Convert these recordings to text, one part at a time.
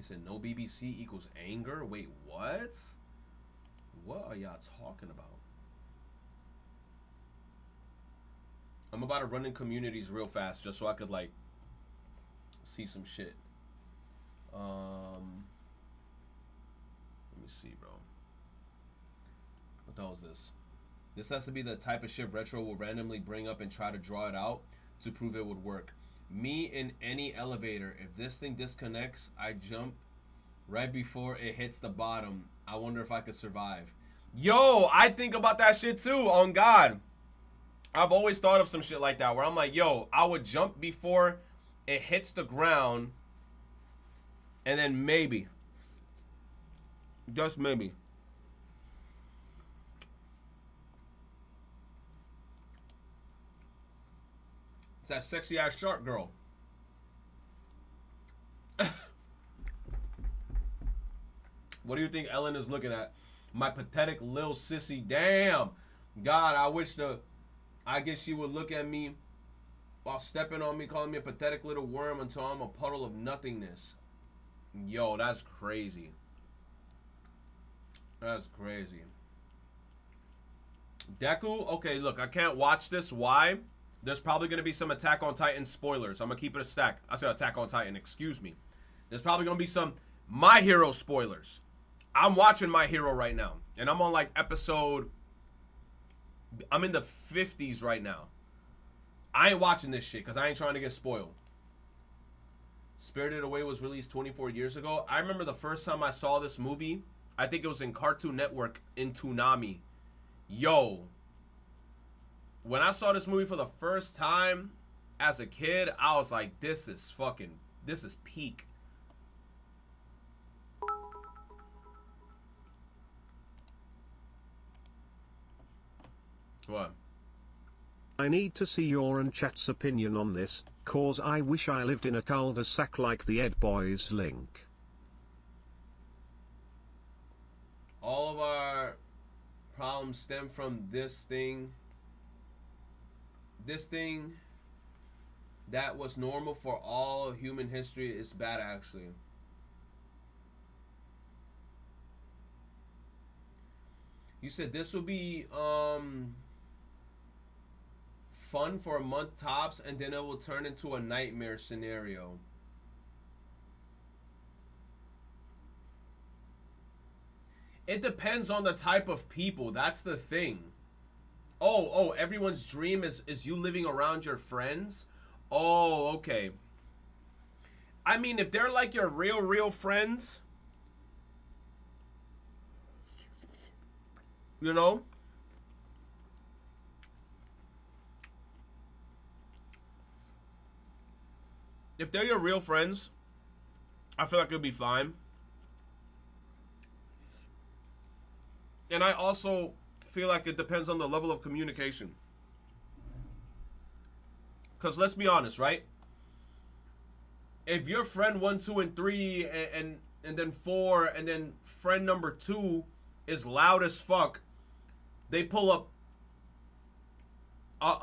said no BBC equals anger. Wait, what? What are y'all talking about? I'm about to run in communities real fast just so I could like see some shit. Let me see, bro. What the hell is this? This has to be the type of shit Retro will randomly bring up and try to draw it out to prove it would work. Me in any elevator, if this thing disconnects, I jump right before it hits the bottom. I wonder if I could survive. Yo, I think about that shit too, on God. I've always thought of some shit like that where I'm like, yo, I would jump before it hits the ground and then maybe, just maybe, it's that sexy ass shark girl. What do you think Ellen is looking at? My pathetic lil sissy. Damn. God, I guess she would look at me while stepping on me, calling me a pathetic little worm until I'm a puddle of nothingness. Yo, that's crazy. That's crazy. Deku? Okay, look, I can't watch this. Why? There's probably going to be some Attack on Titan spoilers. I'm going to keep it a stack. I said Attack on Titan, excuse me. There's probably going to be some My Hero spoilers. I'm watching My Hero right now. And I'm on like episode... I'm in the 50s right now. I ain't watching this shit because I ain't trying to get spoiled. Spirited Away was released 24 years ago. I remember the first time I saw this movie. I think it was in Cartoon Network in Toonami. Yo. When I saw this movie for the first time as a kid, I was like, this is peak. What? I need to see your and chat's opinion on this, cause I wish I lived in a cul-de-sac like the Ed Boys link. All of our problems stem from this thing. This thing that was normal for all of human history is bad, actually. You said this would be fun for a month tops, and then it will turn into a nightmare scenario. It depends on the type of people. That's the thing. Oh, everyone's dream is you living around your friends? Oh, okay. I mean, if they're like your real friends, you know? If they're your real friends, I feel like it'll be fine. And I also feel like it depends on the level of communication. Because let's be honest, right? If your friend 1, 2, and 3, and then 4, and then friend number 2 is loud as fuck, they pull up,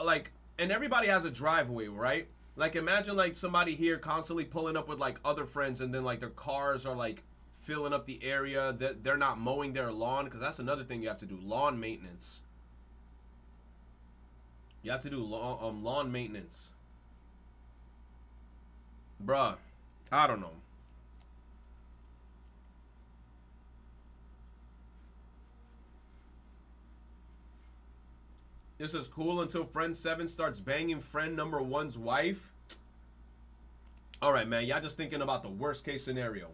like, and everybody has a driveway, right? Like, imagine, like, somebody here constantly pulling up with, like, other friends, and then, like, their cars are, like, filling up the area, that they're not mowing their lawn, because that's another thing you have to do, lawn maintenance. You have to do lawn maintenance. Bruh, I don't know. This is cool until friend 7 starts banging friend number 1's wife. Alright, man, y'all just thinking about the worst case scenario.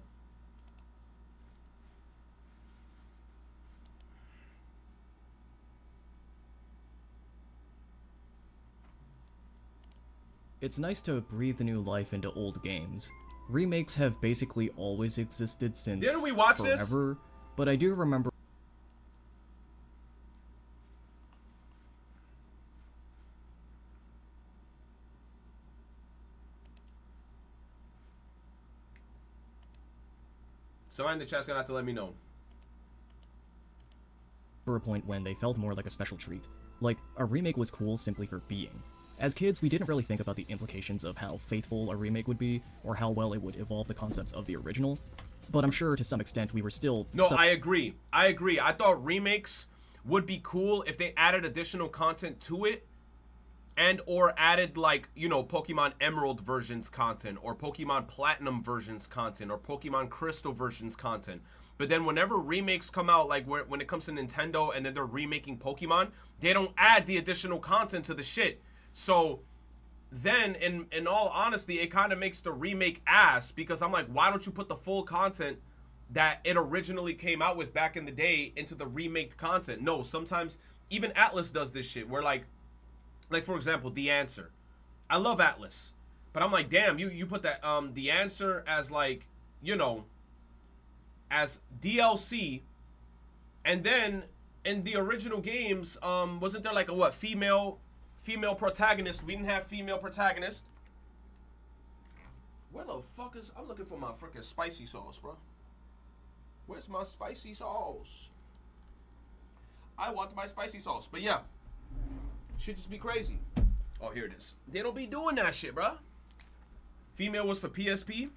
It's nice to breathe new life into old games. Remakes have basically always existed since Didn't we watch forever, but I do remember. Somebody in the chat's gonna have to let me know. A point when they felt more like a special treat. Like, a remake was cool simply for being. As kids, we didn't really think about the implications of how faithful a remake would be, or how well it would evolve the concepts of the original. but I'm sure to some extent we were still... No, I agree. I thought remakes would be cool if they added additional content to it, and or added, like, you know, Pokemon Emerald versions content, or Pokemon Platinum versions content, or Pokemon Crystal versions content. But then whenever remakes come out, like when it comes to Nintendo and then they're remaking Pokemon, they don't add the additional content to the shit. So then, in all honesty, it kind of makes the remake ass, because I'm like, why don't you put the full content that it originally came out with back in the day into the remake content? No, sometimes even Atlas does this shit where, like for example, The Answer. I love Atlas, but I'm like, damn, you put that The Answer as, like, you know, as DLC, and then in the original games, wasn't there like a what, female protagonist? We didn't have female protagonist. Where the fuck is... I'm looking for my freaking spicy sauce, bro. Where's my spicy sauce? I want my spicy sauce. But yeah, should just be crazy. Oh, here it is. They don't be doing that shit, bro. Female was for PSP.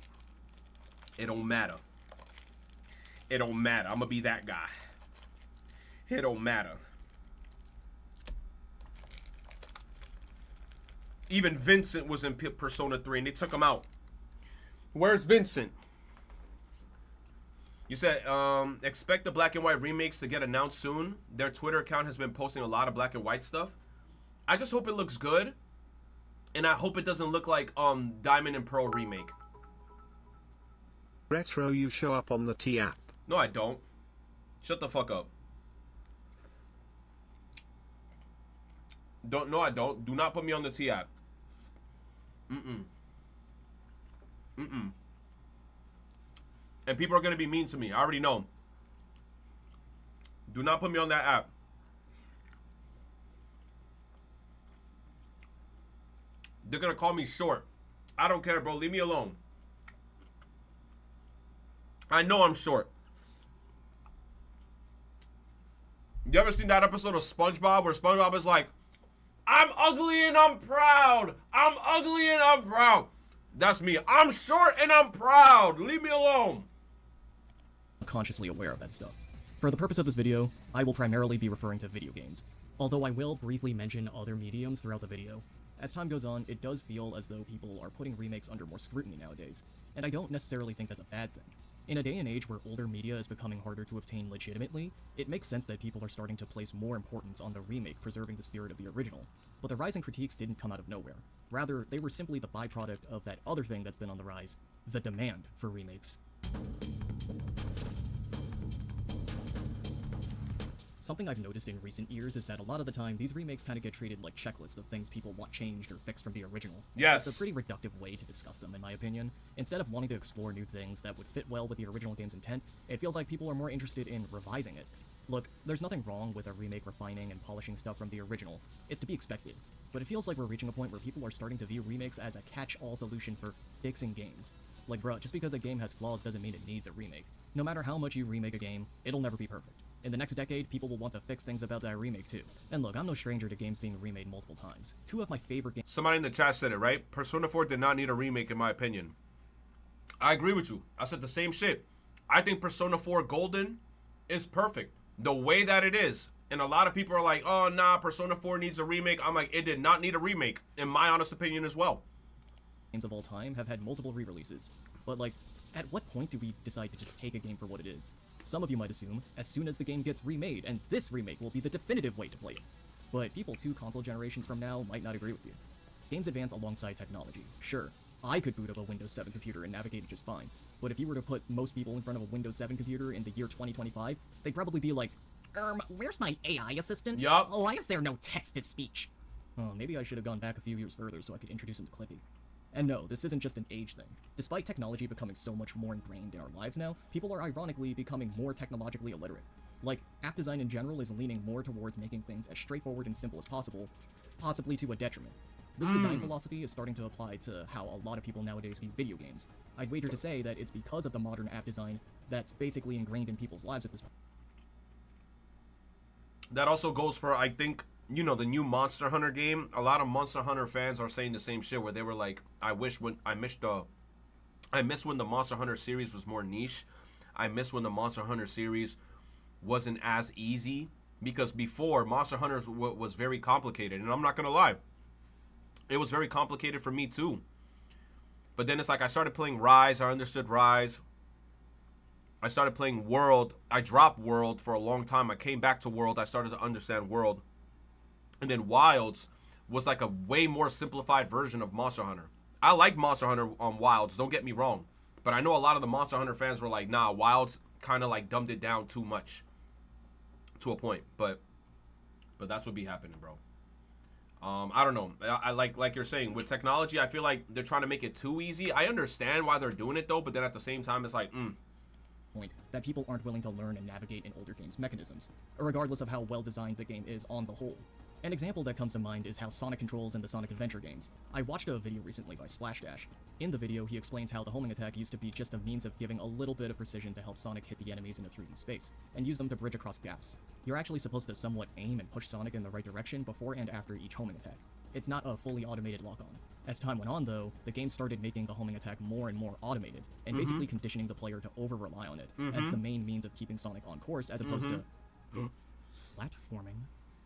It don't matter. It don't matter. I'm gonna be that guy. It don't matter. Even Vincent was in Persona 3 and they took him out. Where's Vincent? You said, expect the black and white remakes to get announced soon. Their Twitter account has been posting a lot of black and white stuff. I just hope it looks good. And I hope it doesn't look like Diamond and Pearl remake. Retro, you show up on the T app. No, I don't. Shut the fuck up. No, I don't. Do not put me on the T app. And people are going to be mean to me. I already know. Do not put me on that app. They're going to call me short. I don't care, bro. Leave me alone. I know I'm short. You ever seen that episode of SpongeBob where SpongeBob is like, I'm ugly and I'm proud. I'm ugly and I'm proud. That's me. I'm short and I'm proud. Leave me alone. Consciously aware of that stuff. For the purpose of this video, I will primarily be referring to video games, although I will briefly mention other mediums throughout the video. As time goes on, it does feel as though people are putting remakes under more scrutiny nowadays, and I don't necessarily think that's a bad thing. In a day and age where older media is becoming harder to obtain legitimately, it makes sense that people are starting to place more importance on the remake preserving the spirit of the original. But the rise in critiques didn't come out of nowhere. Rather, they were simply the byproduct of that other thing that's been on the rise, the demand for remakes. Something I've noticed in recent years is that a lot of the time, these remakes kind of get treated like checklists of things people want changed or fixed from the original. Yes. It's a pretty reductive way to discuss them, in my opinion. Instead of wanting to explore new things that would fit well with the original game's intent, it feels like people are more interested in revising it. Look, there's nothing wrong with a remake refining and polishing stuff from the original. It's to be expected. But it feels like we're reaching a point where people are starting to view remakes as a catch-all solution for fixing games. Like, bruh, just because a game has flaws doesn't mean it needs a remake. No matter how much you remake a game, it'll never be perfect. In the next decade, people will want to fix things about that remake too. And look, I'm no stranger to games being remade multiple times. Two of my favorite games— Somebody in the chat said it, right? Persona 4 did not need a remake, in my opinion. I agree with you. I said the same shit. I think Persona 4 Golden is perfect. The way that it is. And a lot of people are like, oh, nah, Persona 4 needs a remake. I'm like, it did not need a remake, in my honest opinion as well. Games of all time have had multiple re-releases. But like, at what point do we decide to just take a game for what it is? Some of you might assume, as soon as the game gets remade, and this remake will be the definitive way to play it. But people 2 console generations from now might not agree with you. Games advance alongside technology. Sure, I could boot up a Windows 7 computer and navigate it just fine. But if you were to put most people in front of a Windows 7 computer in the year 2025, they'd probably be like, where's my AI assistant? Yup. Oh, why is there no text-to-speech? Oh, maybe I should have gone back a few years further so I could introduce him to Clippy. And no, this isn't just an age thing. Despite technology becoming so much more ingrained in our lives now, people are ironically becoming more technologically illiterate. Like, app design in general is leaning more towards making things as straightforward and simple as possible, possibly to a detriment. This design philosophy is starting to apply to how a lot of people nowadays view video games. I'd wager to say that it's because of the modern app design that's basically ingrained in people's lives at this point. That also goes for, I think, you know, the new Monster Hunter game. A lot of Monster Hunter fans are saying the same shit where they were like, I missed the I miss when the Monster Hunter series was more niche. I miss when the Monster Hunter series wasn't as easy, because before Monster Hunter was very complicated, and I'm not gonna lie, it was very complicated for me too. But then it's like I started playing Rise. I understood Rise. I started playing World. I dropped World for a long time. I came back to World. I started to understand World. And then Wilds was like a way more simplified version of Monster Hunter. I like Monster Hunter on Wilds, don't get me wrong. But I know a lot of the Monster Hunter fans were like, nah, Wilds kind of like dumbed it down too much. To a point. But that's what be happening, bro. I don't know. I like you're saying, with technology, I feel like they're trying to make it too easy. I understand why they're doing it, though, but then at the same time, it's like, point that people aren't willing to learn and navigate in older games' mechanisms, regardless of how well designed the game is on the whole. An example that comes to mind is how Sonic controls in the Sonic Adventure games. I watched a video recently by Splash Dash. In the video, he explains how the homing attack used to be just a means of giving a little bit of precision to help Sonic hit the enemies in a 3D space, and use them to bridge across gaps. You're actually supposed to somewhat aim and push Sonic in the right direction before and after each homing attack. It's not a fully automated lock-on. As time went on, though, the game started making the homing attack more and more automated, and basically conditioning the player to over-rely on it as the main means of keeping Sonic on course, as opposed to platforming.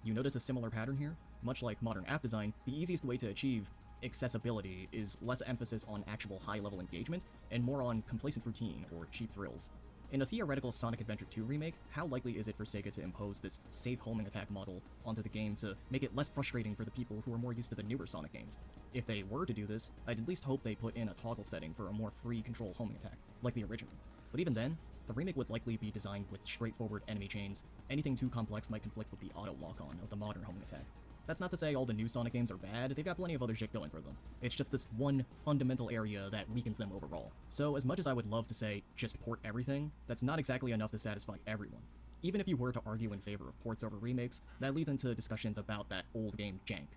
You notice a similar pattern here? Much like modern app design, the easiest way to achieve accessibility is less emphasis on actual high-level engagement, and more on complacent routine or cheap thrills. In a theoretical Sonic Adventure 2 remake, how likely is it for Sega to impose this safe homing attack model onto the game to make it less frustrating for the people who are more used to the newer Sonic games? If they were to do this, I'd at least hope they put in a toggle setting for a more free control homing attack, like the original. But even then, the remake would likely be designed with straightforward enemy chains. Anything too complex might conflict with the auto lock-on of the modern homing attack. That's not to say all the new Sonic games are bad, they've got plenty of other shit going for them. It's just this one fundamental area that weakens them overall. So as much as I would love to say, just port everything, that's not exactly enough to satisfy everyone. Even if you were to argue in favor of ports over remakes, that leads into discussions about that old game jank.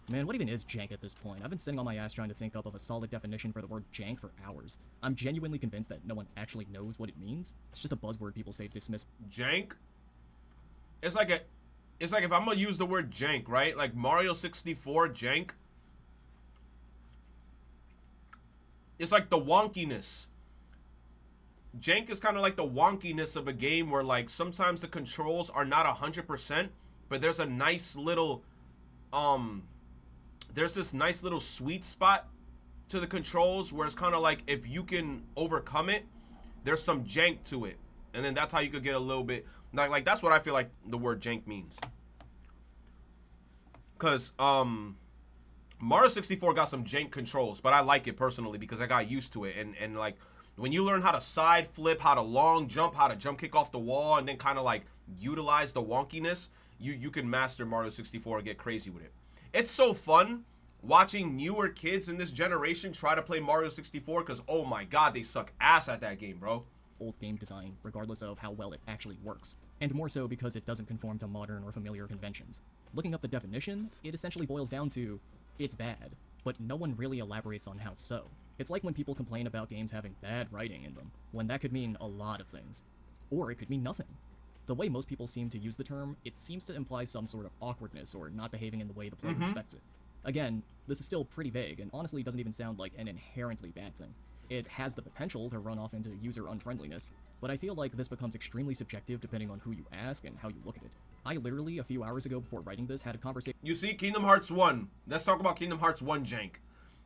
Man, what even is jank at this point? I've been sitting on my ass trying to think up of a solid definition for the word jank for hours. I'm genuinely convinced that no one actually knows what it means. It's just a buzzword people say to dismiss. Jank? It's like if I'm gonna use the word jank, right? Like Mario 64 jank. It's like the wonkiness. Jank is kind of like the wonkiness of a game where like sometimes the controls are not 100%, but there's a nice little there's this nice little sweet spot to the controls where it's kind of like if you can overcome it, there's some jank to it. And then that's how you could get a little bit like that's what I feel like the word jank means. Cause Mario 64 got some jank controls, but I like it personally because I got used to it. And like when you learn how to side flip, how to long jump, how to jump kick off the wall, and then kind of like utilize the wonkiness, you can master Mario 64 and get crazy with it. It's so fun watching newer kids in this generation try to play Mario 64 because, oh my god, they suck ass at that game, bro. Old game design, regardless of how well it actually works, and more so because it doesn't conform to modern or familiar conventions. Looking up the definition, it essentially boils down to, it's bad, but no one really elaborates on how so. It's like when people complain about games having bad writing in them, when that could mean a lot of things. Or it could mean nothing. The way most people seem to use the term, it seems to imply some sort of awkwardness or not behaving in the way the player expects it. Again, this is still pretty vague, and honestly doesn't even sound like an inherently bad thing. It has the potential to run off into user unfriendliness, but I feel like this becomes extremely subjective depending on who you ask and how you look at it. I literally, a few hours ago before writing this, had a conversation. You see, Kingdom Hearts 1. Let's talk about Kingdom Hearts 1 jank.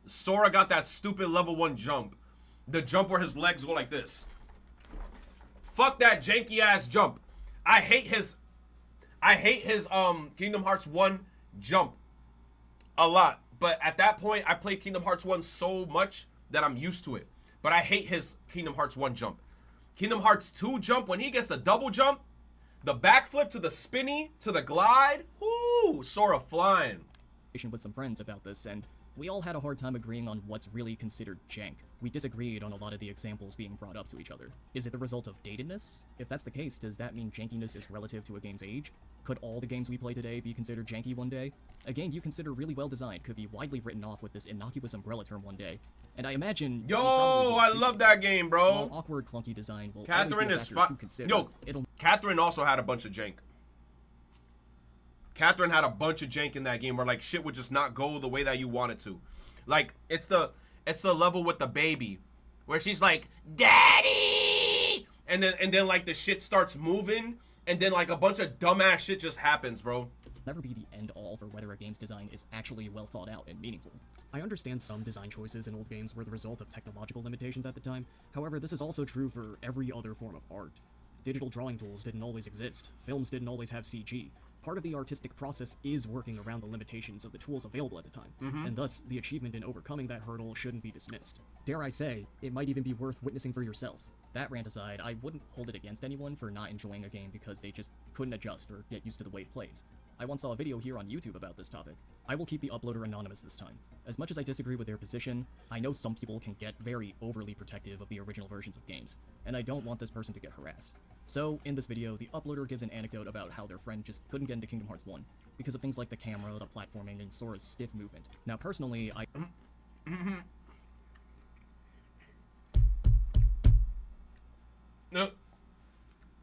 Sora got that stupid level 1 jump. The jump where his legs go like this. Fuck that janky ass jump. I hate his Kingdom Hearts 1 jump a lot. But at that point, I played Kingdom Hearts 1 so much that I'm used to it. But I hate his Kingdom Hearts 1 jump. Kingdom Hearts 2 jump, when he gets the double jump, the backflip to the spinny, to the glide, whoo, Sora flying. With some friends about this, and we all had a hard time agreeing on what's really considered jank. We disagreed on a lot of the examples being brought up to each other. Is it the result of datedness? If that's the case, does that mean jankiness is relative to a game's age? Could all the games we play today be considered janky one day? A game you consider really well designed could be widely written off with this innocuous umbrella term one day. And I imagine... Yo, I love that game, bro. While awkward, clunky design will Catherine always be a factor to consider. Yo, Catherine also had a bunch of jank. Catherine had a bunch of jank in that game where like shit would just not go the way that you want it to. Like it's the It's the level with the baby, where she's like, "Daddy," and then like the shit starts moving, and then like a bunch of dumbass shit just happens, bro. Never be the end-all for whether a game's design is actually well thought out and meaningful. I understand some design choices in old games were the result of technological limitations at the time, however, this is also true for every other form of art. Digital drawing tools didn't always exist, films didn't always have CG. Part of the artistic process is working around the limitations of the tools available at the time, and thus, the achievement in overcoming that hurdle shouldn't be dismissed. Dare I say, it might even be worth witnessing for yourself. That rant aside, I wouldn't hold it against anyone for not enjoying a game because they just couldn't adjust or get used to the way it plays. I once saw a video here on YouTube about this topic. I will keep the uploader anonymous this time. As much as I disagree with their position, I know some people can get very overly protective of the original versions of games, and I don't want this person to get harassed. So, in this video, the uploader gives an anecdote about how their friend just couldn't get into Kingdom Hearts 1 because of things like the camera, the platforming, and Sora's stiff movement. Now, personally, No,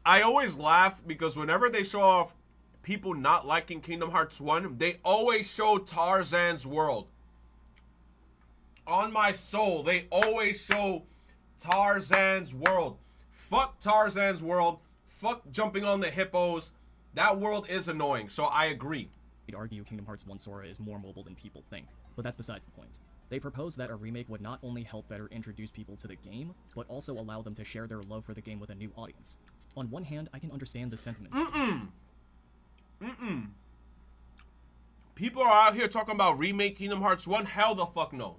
I always laugh because whenever they show off people not liking Kingdom Hearts 1, they always show Tarzan's world. On my soul, they always show Tarzan's world. Fuck Tarzan's world. Fuck jumping on the hippos. That world is annoying, so I agree. I'd argue Kingdom Hearts 1 Sora is more mobile than people think, but that's besides the point. They propose that a remake would not only help better introduce people to the game, but also allow them to share their love for the game with a new audience. On one hand, I can understand this sentiment. People are out here talking about remake Kingdom Hearts 1. Hell the fuck no.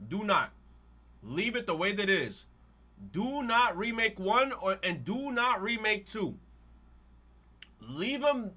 Do not. Leave it the way that it is. Do not remake 1 and do not remake 2. Leave them.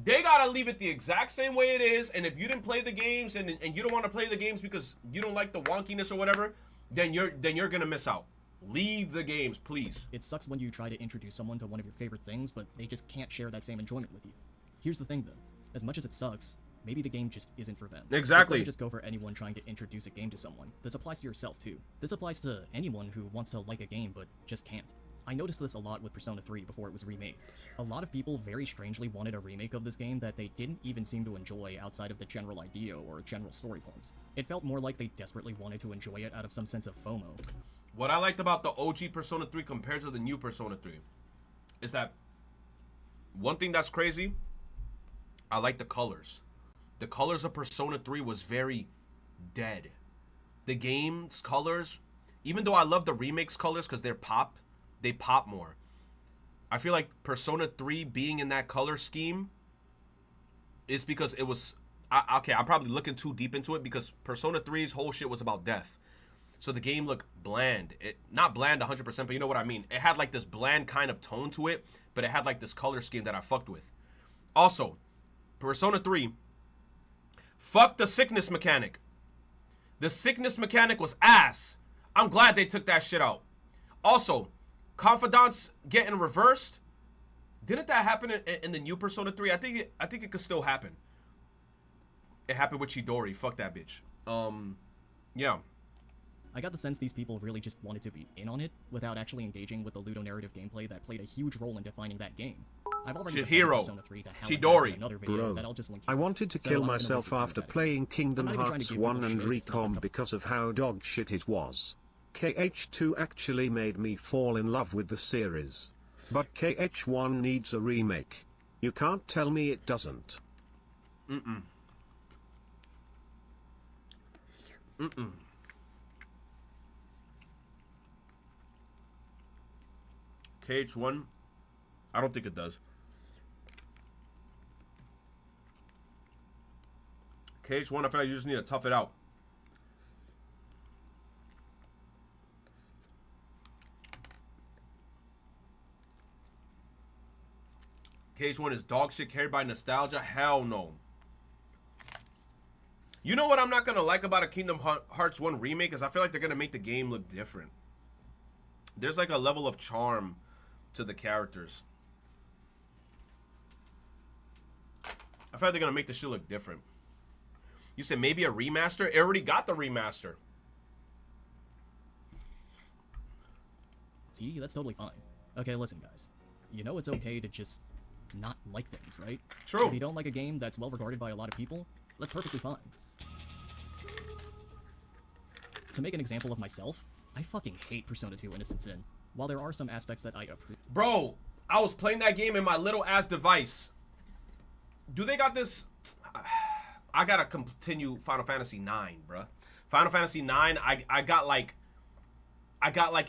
They gotta leave it the exact same way it is, and if you didn't play the games and you don't want to play the games because you don't like the wonkiness or whatever, then you're gonna miss out. Leave the games, please. It sucks when you try to introduce someone to one of your favorite things, but they just can't share that same enjoyment with you. Here's the thing though, as much as it sucks, maybe the game just isn't for them. Exactly. This doesn't just go for anyone trying to introduce a game to someone. This applies to yourself too. This applies to anyone who wants to like a game but just can't. I noticed this a lot with Persona 3 before it was remade. A lot of people very strangely wanted a remake of this game that they didn't even seem to enjoy outside of the general idea or general story points. It felt more like they desperately wanted to enjoy it out of some sense of FOMO. What I liked about the OG Persona 3 compared to the new Persona 3 is that one thing that's crazy, I like the colors. The colors of Persona 3 was very dead. The game's colors, even though I love the remake's colors because they pop more. I feel like Persona 3 being in that color scheme is because it was... okay, I'm probably looking too deep into it because Persona 3's whole shit was about death. So the game looked bland. Not bland 100%, but you know what I mean. It had like this bland kind of tone to it, but it had like this color scheme that I fucked with. Also, Persona 3, fuck the sickness mechanic. The sickness mechanic was ass. I'm glad they took that shit out. Also, Confidants getting reversed. Didn't that happen in the new Persona 3? I think it could still happen. It happened with Chidori. Fuck that bitch. Yeah. I got the sense these people really just wanted to be in on it without actually engaging with the ludonarrative gameplay that played a huge role in defining that game. I've already Chihiro, Persona 3 to hell Chidori. in another video Bro, that I'll just link I here. wanted to So kill I'm not gonna myself waste your time after with that. playing Kingdom I'm not even trying to Hearts give people 1 and shit, it's not Recom because of how dog shit it was. KH2 actually made me fall in love with the series. But KH1 needs a remake. You can't tell me it doesn't. KH1, I don't think it does. KH1, I feel like you just need to tough it out. KH1 is dog shit carried by nostalgia? Hell no. You know what I'm not going to like about a Kingdom Hearts 1 remake is I feel like they're going to make the game look different. There's like a level of charm to the characters. I feel like they're going to make the shit look different. You said maybe a remaster? It already got the remaster. See, that's totally fine. Okay, listen, guys. You know it's okay to just not like things, right? True. If you don't like a game that's well regarded by a lot of people, that's perfectly fine. To make an example of myself, I fucking hate Persona 2 Innocent Sin. While there are some aspects that I appreciate. Bro, I was playing that game in my little ass device. Do they got this? I gotta continue Final Fantasy 9, bruh. Final Fantasy 9, I got like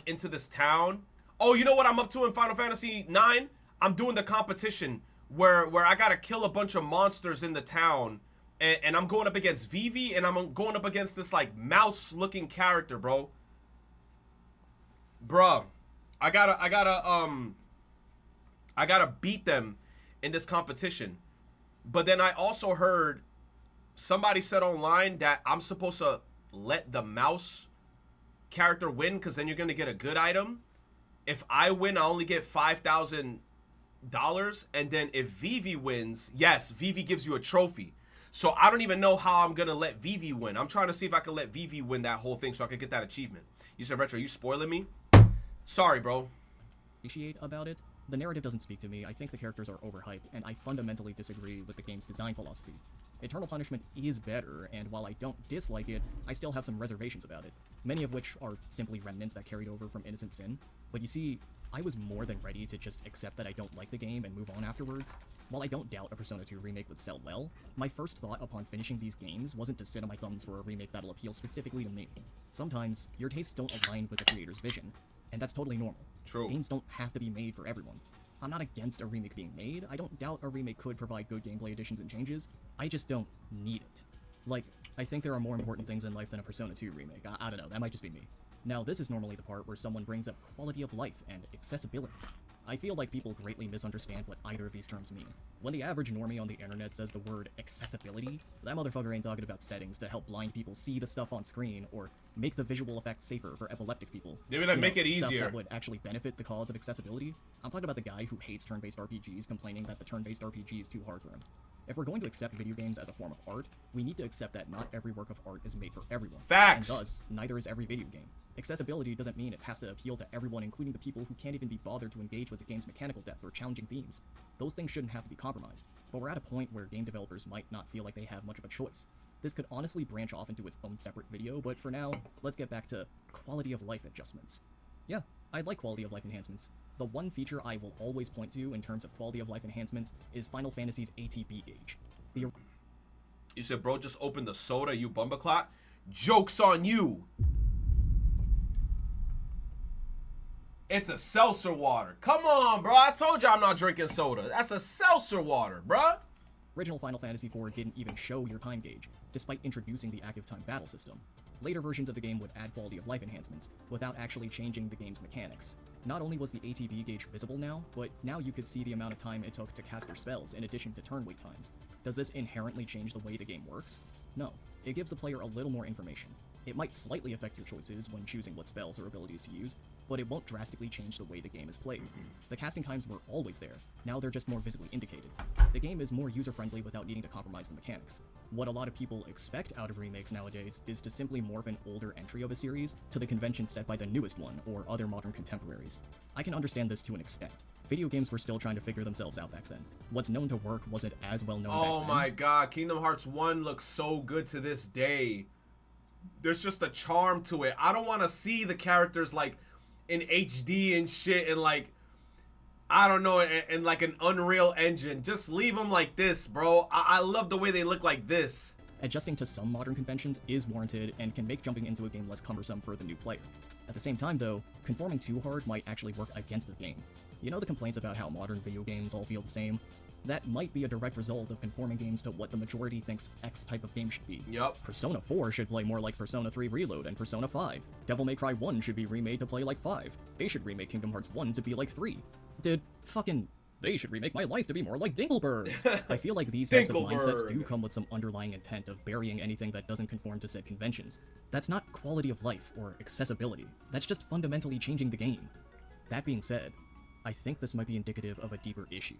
into this town. Oh, you know what I'm up to in Final Fantasy 9? I'm doing the competition where I gotta kill a bunch of monsters in the town, and I'm going up against Vivi, and I'm going up against this like mouse-looking character, bro. Bruh, I gotta beat them in this competition. But then I also heard somebody said online that I'm supposed to let the mouse character win because then you're gonna get a good item. If I win, I only get $5,000, and then if Vivi wins, yes, Vivi gives you a trophy. So I don't even know how I'm gonna let Vivi win. I'm trying to see if I can let Vivi win that whole thing so I can get that achievement. You said, Retro, you spoiling me? Sorry, bro. Appreciate about it. The narrative doesn't speak to me. I think the characters are overhyped, and I fundamentally disagree with the game's design philosophy. Eternal Punishment is better, and while I don't dislike it, I still have some reservations about it, many of which are simply remnants that carried over from Innocent Sin. But you see, I was more than ready to just accept that I don't like the game and move on afterwards. While I don't doubt a Persona 2 remake would sell well, my first thought upon finishing these games wasn't to sit on my thumbs for a remake that'll appeal specifically to me. Sometimes, your tastes don't align with the creator's vision, and that's totally normal. True. Games don't have to be made for everyone. I'm not against a remake being made. I don't doubt a remake could provide good gameplay additions and changes. I just don't need it. Like, I think there are more important things in life than a Persona 2 remake. I don't know, that might just be me. Now, this is normally the part where someone brings up quality of life and accessibility. I feel like people greatly misunderstand what either of these terms mean. When the average normie on the internet says the word accessibility, that motherfucker ain't talking about settings to help blind people see the stuff on screen, or make the visual effects safer for epileptic people. Maybe that make it Stuff easier. that would actually benefit the cause of accessibility. I'm talking about the guy who hates turn-based RPGs complaining that the turn-based RPG is too hard for him. If we're going to accept video games as a form of art, we need to accept that not every work of art is made for everyone. Facts. And thus, neither is every video game. Accessibility doesn't mean it has to appeal to everyone, including the people who can't even be bothered to engage with the game's mechanical depth or challenging themes. Those things shouldn't have to be compromised, but we're at a point where game developers might not feel like they have much of a choice. This could honestly branch off into its own separate video, but for now, let's get back to quality of life adjustments. Yeah, I'd like quality of life enhancements. The one feature I will always point to in terms of quality of life enhancements is Final Fantasy's ATB gauge. You said, bro, just open the soda, you bumbaclot. Joke's on you. It's a seltzer water. Come on, bro. I told you I'm not drinking soda. That's a seltzer water, bro. Original Final Fantasy IV didn't even show your time gauge, despite introducing the active time battle system. Later versions of the game would add quality of life enhancements, without actually changing the game's mechanics. Not only was the ATB gauge visible now, but now you could see the amount of time it took to cast your spells in addition to turn wait times. Does this inherently change the way the game works? No. It gives the player a little more information. It might slightly affect your choices when choosing what spells or abilities to use, but it won't drastically change the way the game is played. The casting times were always there, now they're just more visibly indicated. The game is more user-friendly without needing to compromise the mechanics. What a lot of people expect out of remakes nowadays is to simply morph an older entry of a series to the convention set by the newest one or other modern contemporaries. I can understand this to an extent. Video games were still trying to figure themselves out back then. What's known to work wasn't as well known back then. Oh my god, Kingdom Hearts 1 looks so good to this day. There's just a charm to it. I don't want to see the characters like in HD and shit and like, I don't know, and like an Unreal Engine. Just leave them like this, bro. I love the way they look like this. Adjusting to some modern conventions is warranted and can make jumping into a game less cumbersome for the new player. At the same time though, conforming too hard might actually work against the game. You know the complaints about how modern video games all feel the same? That might be a direct result of conforming games to what the majority thinks X type of game should be. Yup. Persona 4 should play more like Persona 3 Reload and Persona 5. Devil May Cry 1 should be remade to play like 5. They should remake Kingdom Hearts 1 to be like 3. They should remake my life to be more like Dinklebirds. I feel like these types of mindsets do come with some underlying intent of burying anything that doesn't conform to said conventions. That's not quality of life or accessibility. That's just fundamentally changing the game. That being said, I think this might be indicative of a deeper issue.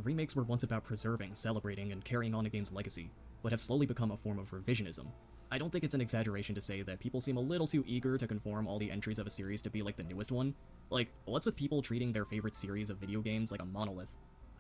Remakes were once about preserving, celebrating, and carrying on a game's legacy, but have slowly become a form of revisionism. I don't think it's an exaggeration to say that people seem a little too eager to conform all the entries of a series to be like the newest one. Like, what's with people treating their favorite series of video games like a monolith?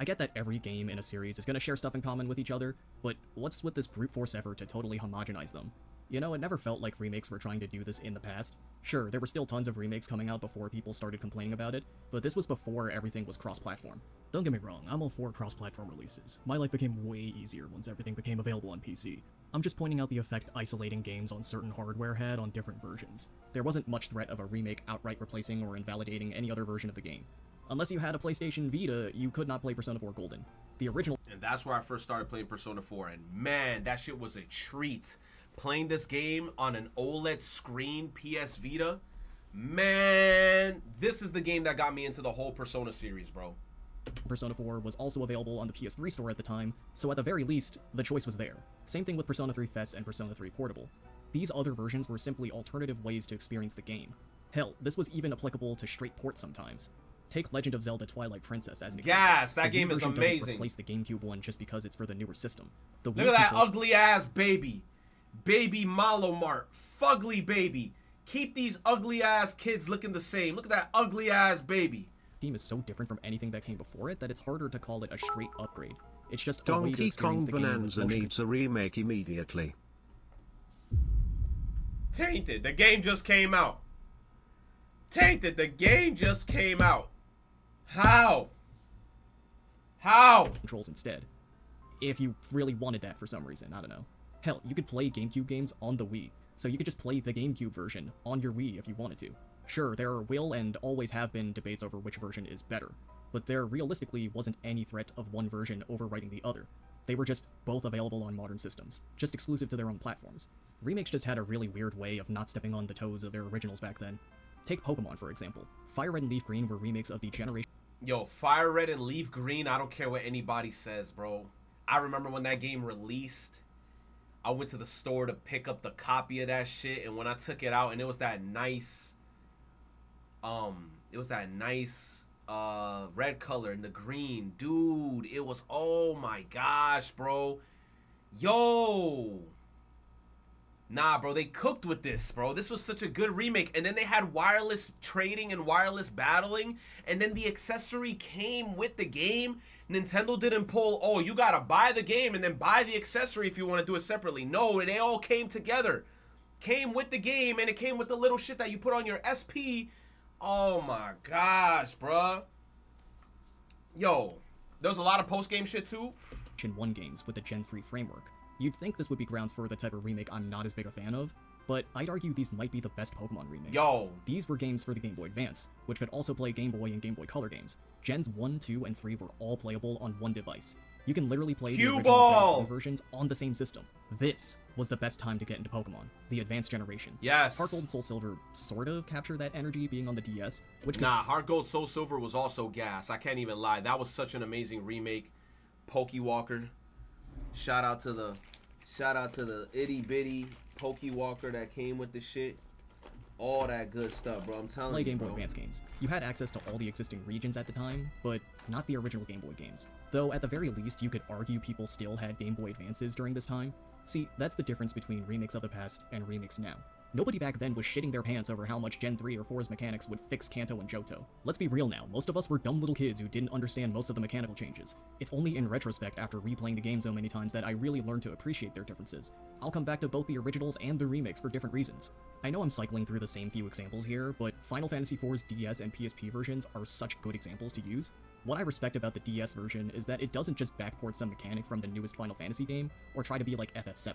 I get that every game in a series is going to share stuff in common with each other, but what's with this brute force effort to totally homogenize them? You know, it never felt like remakes were trying to do this in the past. Sure, there were still tons of remakes coming out before people started complaining about it, but this was before everything was cross-platform. Don't get me wrong, I'm all for cross-platform releases. My life became way easier once everything became available on PC. I'm just pointing out the effect isolating games on certain hardware had on different versions. There wasn't much threat of a remake outright replacing or invalidating any other version of the game. Unless you had a PlayStation Vita, you could not play Persona 4 Golden. The original... And that's where I first started playing Persona 4, and man, that shit was a treat. Playing this game on an OLED screen PS Vita, man, this is the game that got me into the whole Persona series, bro. Persona 4 was also available on the PS3 store at the time, so at the very least, the choice was there. Same thing with Persona 3 FES and Persona 3 Portable. These other versions were simply alternative ways to experience the game. Hell, this was even applicable to straight ports sometimes. Take Legend of Zelda Twilight Princess as an example. Yes, that the game Wii is version amazing. Doesn't replace the GameCube one just because it's for the newer system. The Look at that ugly ass baby. Baby Malomart. Fugly baby. Keep these ugly ass kids looking the same. Look at that ugly ass baby. Game is so different from anything that came before it that it's harder to call it a straight upgrade. It's just a way to Donkey experience Kong the game with Bonanza motion needs a remake immediately. Tainted. The game just came out. Tainted. The game just came out. How? How? controls instead. If you really wanted that for some reason, I don't know. Hell, you could play GameCube games on the Wii, so you could just play the GameCube version on your Wii if you wanted to. Sure, there will and always have been debates over which version is better, but there realistically wasn't any threat of one version overwriting the other. They were just both available on modern systems, just exclusive to their own platforms. Remakes just had a really weird way of not stepping on the toes of their originals back then. Take Pokemon, for example. Fire Red and Leaf Green were remakes of the generation... Yo, Fire Red and Leaf Green, I don't care what anybody says, bro. I remember when that game released, I went to the store to pick up the copy of that shit, and when I took it out, and it was that nice, red color and the green, dude, it was, oh my gosh, bro. Yo. Nah, bro, they cooked with this, bro. This was such a good remake. And then they had wireless trading and wireless battling. And then the accessory came with the game. Nintendo didn't pull, oh, you gotta buy the game and then buy the accessory if you want to do it separately. No, they all came together. Came with the game, and it came with the little shit that you put on your SP. Oh my gosh, bruh. Yo, there was a lot of post-game shit too. Gen 1 games with the Gen 3 framework. You'd think this would be grounds for the type of remake I'm not as big a fan of, but I'd argue these might be the best Pokemon remakes. Yo. These were games for the Game Boy Advance, which could also play Game Boy and Game Boy Color games. Gens 1, 2, and 3 were all playable on one device. You can literally play the original Gen 1 versions on the same system. This was the best time to get into Pokemon, the advanced generation. Yes. Heart Gold and Soul Silver sort of capture that energy being on the DS, which Nah, Heart Gold Soul Silver was also gas. I can't even lie. That was such an amazing remake. Pokewalker. Shout out to the itty bitty Pokewalker that came with the shit. All that good stuff, bro. I'm telling play you, Game Boy bro. Advance games. You had access to all the existing regions at the time, but not the original Game Boy games. Though at the very least, you could argue people still had Game Boy Advances during this time. See, that's the difference between remakes of the past and remakes now. Nobody back then was shitting their pants over how much Gen 3 or 4's mechanics would fix Kanto and Johto. Let's be real now, most of us were dumb little kids who didn't understand most of the mechanical changes. It's only in retrospect after replaying the game so many times that I really learned to appreciate their differences. I'll come back to both the originals and the remakes for different reasons. I know I'm cycling through the same few examples here, but Final Fantasy IV's DS and PSP versions are such good examples to use. What I respect about the DS version is that it doesn't just backport some mechanic from the newest Final Fantasy game, or try to be like FF7.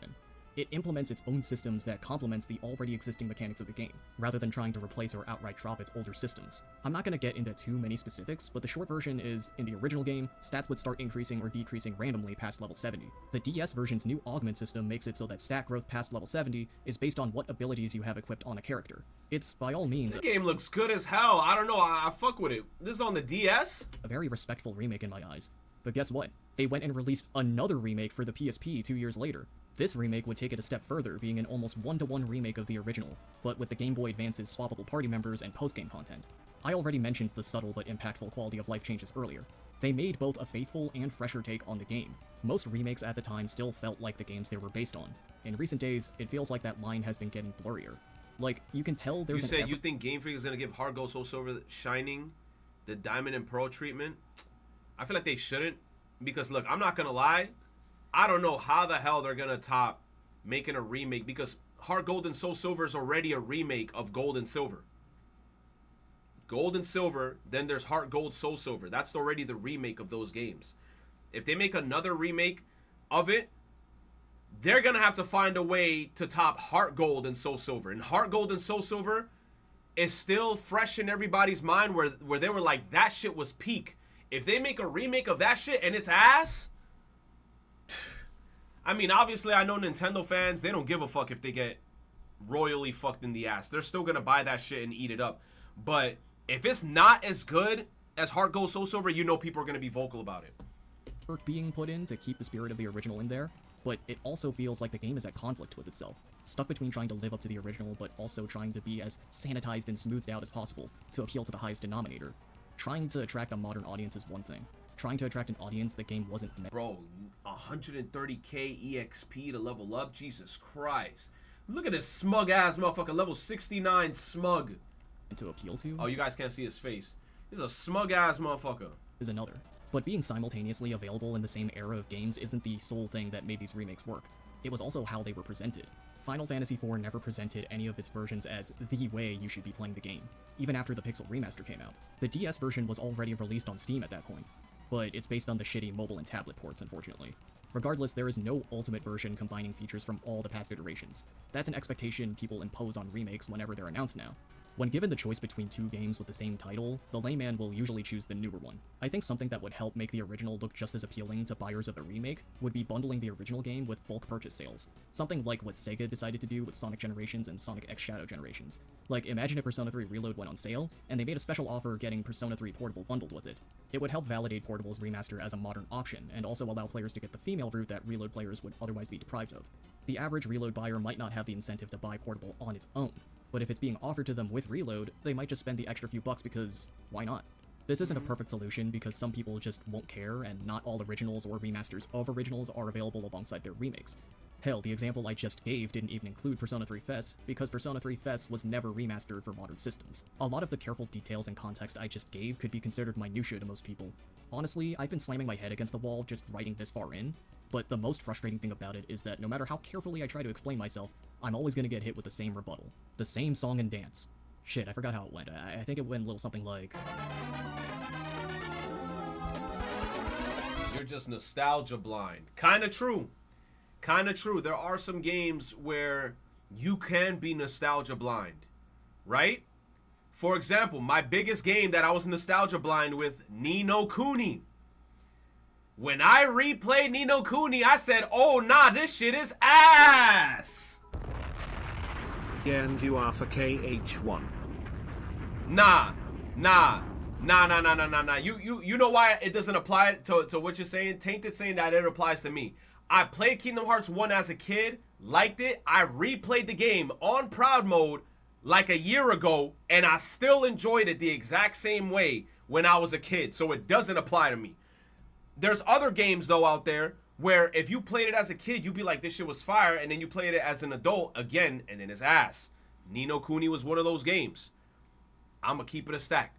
It implements its own systems that complements the already existing mechanics of the game, rather than trying to replace or outright drop its older systems. I'm not going to get into too many specifics, but the short version is, in the original game, stats would start increasing or decreasing randomly past level 70. The DS version's new augment system makes it so that stat growth past level 70 is based on what abilities you have equipped on a character. It's, by all means, The game looks good as hell. I don't know. I fuck with it. This is on the DS? a very respectful remake in my eyes. But guess what? They went and released another remake for the PSP 2 years later. This remake would take it a step further, being an almost one-to-one remake of the original, but with the Game Boy Advance's swappable party members and post-game content. I already mentioned the subtle but impactful quality of life changes earlier. They made both a faithful and fresher take on the game. Most remakes at the time still felt like the games they were based on. In recent days, it feels like that line has been getting blurrier. Like, you can tell there's You an said you think Game Freak is going to give Heart Gold Soul Silver Shining the Diamond and Pearl treatment? I feel like they shouldn't, because look, I'm not gonna lie, I don't know how the hell they're gonna top making a remake, because Heart Gold and Soul Silver is already a remake of Gold and Silver. Gold and Silver, then there's Heart Gold, Soul Silver. That's already the remake of those games. If they make another remake of it, they're gonna have to find a way to top Heart Gold and Soul Silver. And Heart Gold and Soul Silver is still fresh in everybody's mind, where they were like, that shit was peak. If they make a remake of that shit and it's ass, I mean, obviously I know Nintendo fans, they don't give a fuck if they get royally fucked in the ass. They're still gonna buy that shit and eat it up. But if it's not as good as Heart Gold, Soul Silver, you know people are gonna be vocal about it. Work being put in to keep the spirit of the original in there, but it also feels like the game is at conflict with itself, stuck between trying to live up to the original but also trying to be as sanitized and smoothed out as possible to appeal to the highest denominator. Trying to attract a modern audience is one thing. Trying to attract an audience the game wasn't meant. Bro, 130k EXP to level up? Jesus Christ. Look at this smug ass motherfucker, level 69 smug. To appeal to. Oh, you guys can't see his face. He's a smug ass motherfucker. Is another. But being simultaneously available in the same era of games isn't the sole thing that made these remakes work. It was also how they were presented. Final Fantasy IV never presented any of its versions as the way you should be playing the game, even after the Pixel remaster came out. The DS version was already released on Steam at that point, but it's based on the shitty mobile and tablet ports, unfortunately. Regardless, there is no ultimate version combining features from all the past iterations. That's an expectation people impose on remakes whenever they're announced now. When given the choice between two games with the same title, the layman will usually choose the newer one. I think something that would help make the original look just as appealing to buyers of the remake would be bundling the original game with bulk purchase sales. Something like what Sega decided to do with Sonic Generations and Sonic X Shadow Generations. Like, imagine if Persona 3 Reload went on sale, and they made a special offer getting Persona 3 Portable bundled with it. It would help validate Portable's remaster as a modern option, and also allow players to get the female route that Reload players would otherwise be deprived of. The average Reload buyer might not have the incentive to buy Portable on its own, but if it's being offered to them with Reload, they might just spend the extra few bucks because why not? This isn't a perfect solution because some people just won't care, and not all originals or remasters of originals are available alongside their remakes. Hell, the example I just gave didn't even include Persona 3 FES, because Persona 3 FES was never remastered for modern systems. A lot of the careful details and context I just gave could be considered minutia to most people. Honestly, I've been slamming my head against the wall just writing this far in, but the most frustrating thing about it is that no matter how carefully I try to explain myself, I'm always gonna get hit with the same rebuttal. The same song and dance. Shit, I forgot how it went. I think it went a little something like... You're just nostalgia blind. Kinda true. Kinda true. There are some games where you can be nostalgia blind, right? For example, my biggest game that I was nostalgia blind with, Ni no Kuni. When I replayed Ni no Kuni, I said, oh nah, this shit is ass. And you are for KH1. Nah. You know why it doesn't apply to what you're saying? Tainted saying that it applies to me. I played Kingdom Hearts 1 as a kid, liked it. I replayed the game on Proud Mode like a year ago, and I still enjoyed it the exact same way when I was a kid, so it doesn't apply to me. There's other games, though, out there where if you played it as a kid, you'd be like, this shit was fire, and then you played it as an adult again, and then it's ass. Ni no Kuni was one of those games. I'm gonna keep it a stack.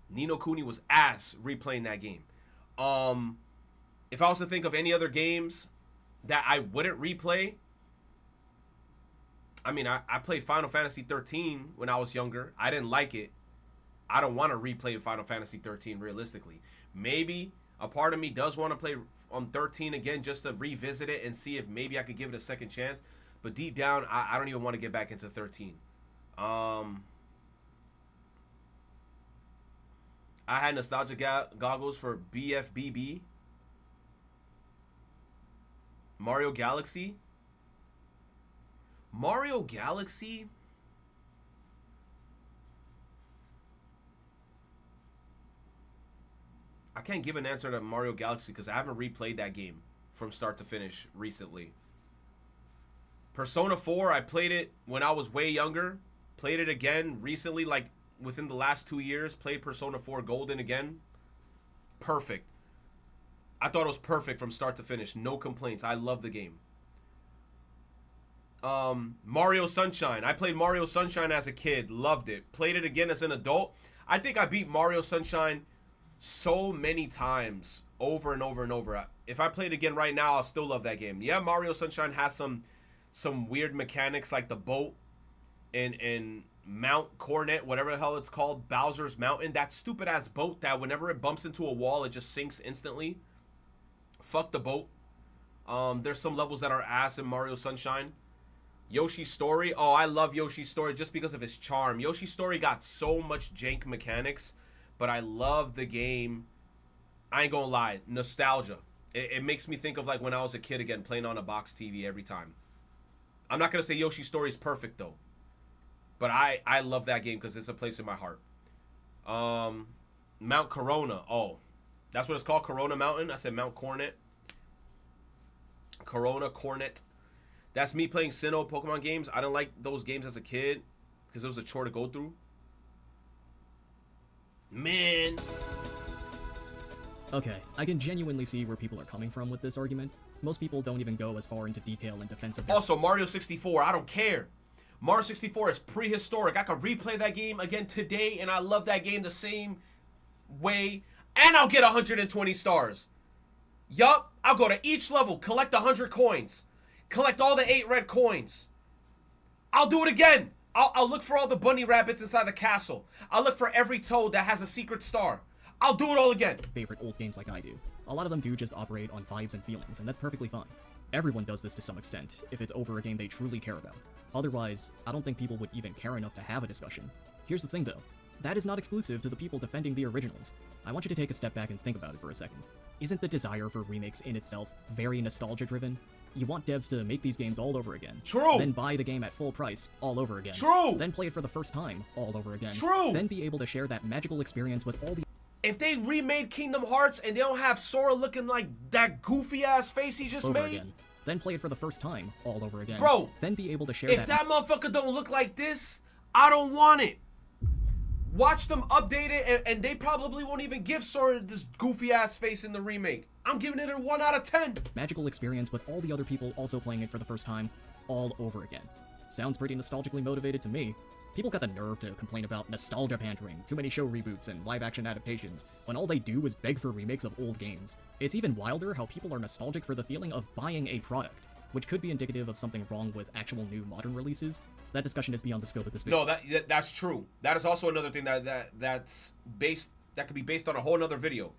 Ni no Kuni was ass replaying that game. If I was to think of any other games that I wouldn't replay, I mean, I played Final Fantasy 13 when I was younger. I didn't like it. I don't want to replay Final Fantasy 13 realistically. Maybe a part of me does want to play on 13 again just to revisit it and see if maybe I could give it a second chance. But deep down, I don't even want to get back into 13. I had nostalgia goggles for BFBB. Mario Galaxy. Mario Galaxy. I can't give an answer to Mario Galaxy because I haven't replayed that game from start to finish recently. Persona 4, I played it when I was way younger. Played it again recently, like within the last 2 years. Played Persona 4 Golden again. Perfect. I thought it was perfect from start to finish. No complaints. I love the game. Mario Sunshine. I played Mario Sunshine as a kid. Loved it. Played it again as an adult. I think I beat Mario Sunshine so many times, over and over and over. If I play it again right now, I'll still love that game. Yeah, Mario Sunshine has some weird mechanics like the boat and Mount Coronet, whatever the hell it's called, Bowser's Mountain. That stupid ass boat that whenever it bumps into a wall, it just sinks instantly. Fuck the boat. There's some levels that are ass in Mario Sunshine. Yoshi's Story. Oh, I love Yoshi's Story just because of his charm. Yoshi's Story got so much jank mechanics, but I love the game. I ain't gonna lie. Nostalgia. It makes me think of like when I was a kid again, playing on a box TV every time. I'm not gonna say Yoshi's Story is perfect though, but I love that game because it's a place in my heart. Mount Corona. Oh, that's what it's called, Corona Mountain. I said Mount Coronet. Corona, Cornet. That's me playing Sinnoh Pokemon games. I didn't like those games as a kid because it was a chore to go through. Man. Okay, I can genuinely see where people are coming from with this argument. Most people don't even go as far into detail in defense of... Also, Mario 64, I don't care. Mario 64 is prehistoric. I could replay that game again today, and I love that game the same way. And I'll get 120 stars. Yup, I'll go to each level, collect 100 coins. Collect all the 8 red coins. I'll do it again. I'll look for all the bunny rabbits inside the castle. I'll look for every toad that has a secret star. I'll do it all again. Favorite old games like I do. A lot of them do just operate on vibes and feelings, and that's perfectly fine. Everyone does this to some extent, if it's over a game they truly care about. Otherwise, I don't think people would even care enough to have a discussion. Here's the thing though, that is not exclusive to the people defending the originals. I want you to take a step back and think about it for a second. Isn't the desire for remakes in itself very nostalgia-driven? You want devs to make these games all over again. True. Then buy the game at full price all over again. True. Then play it for the first time all over again. True. Then be able to share that magical experience with all the... If they remade Kingdom Hearts and they don't have Sora looking like that goofy ass face he just made, again. Then play it for the first time all over again. Bro, then be able to share if that motherfucker don't look like this, I don't want it. Watch them update it, and they probably won't even give Sora this goofy ass face in the remake. I'm giving it a 1 out of 10. Magical experience with all the other people also playing it for the first time all over again. Sounds pretty nostalgically motivated to me. People got the nerve to complain about nostalgia pandering, too many show reboots, and live-action adaptations, when all they do is beg for remakes of old games. It's even wilder how people are nostalgic for the feeling of buying a product, which could be indicative of something wrong with actual new modern releases. That discussion is beyond the scope of this video. No, that's true. That is also another thing that's based, that could be based on a whole nother video.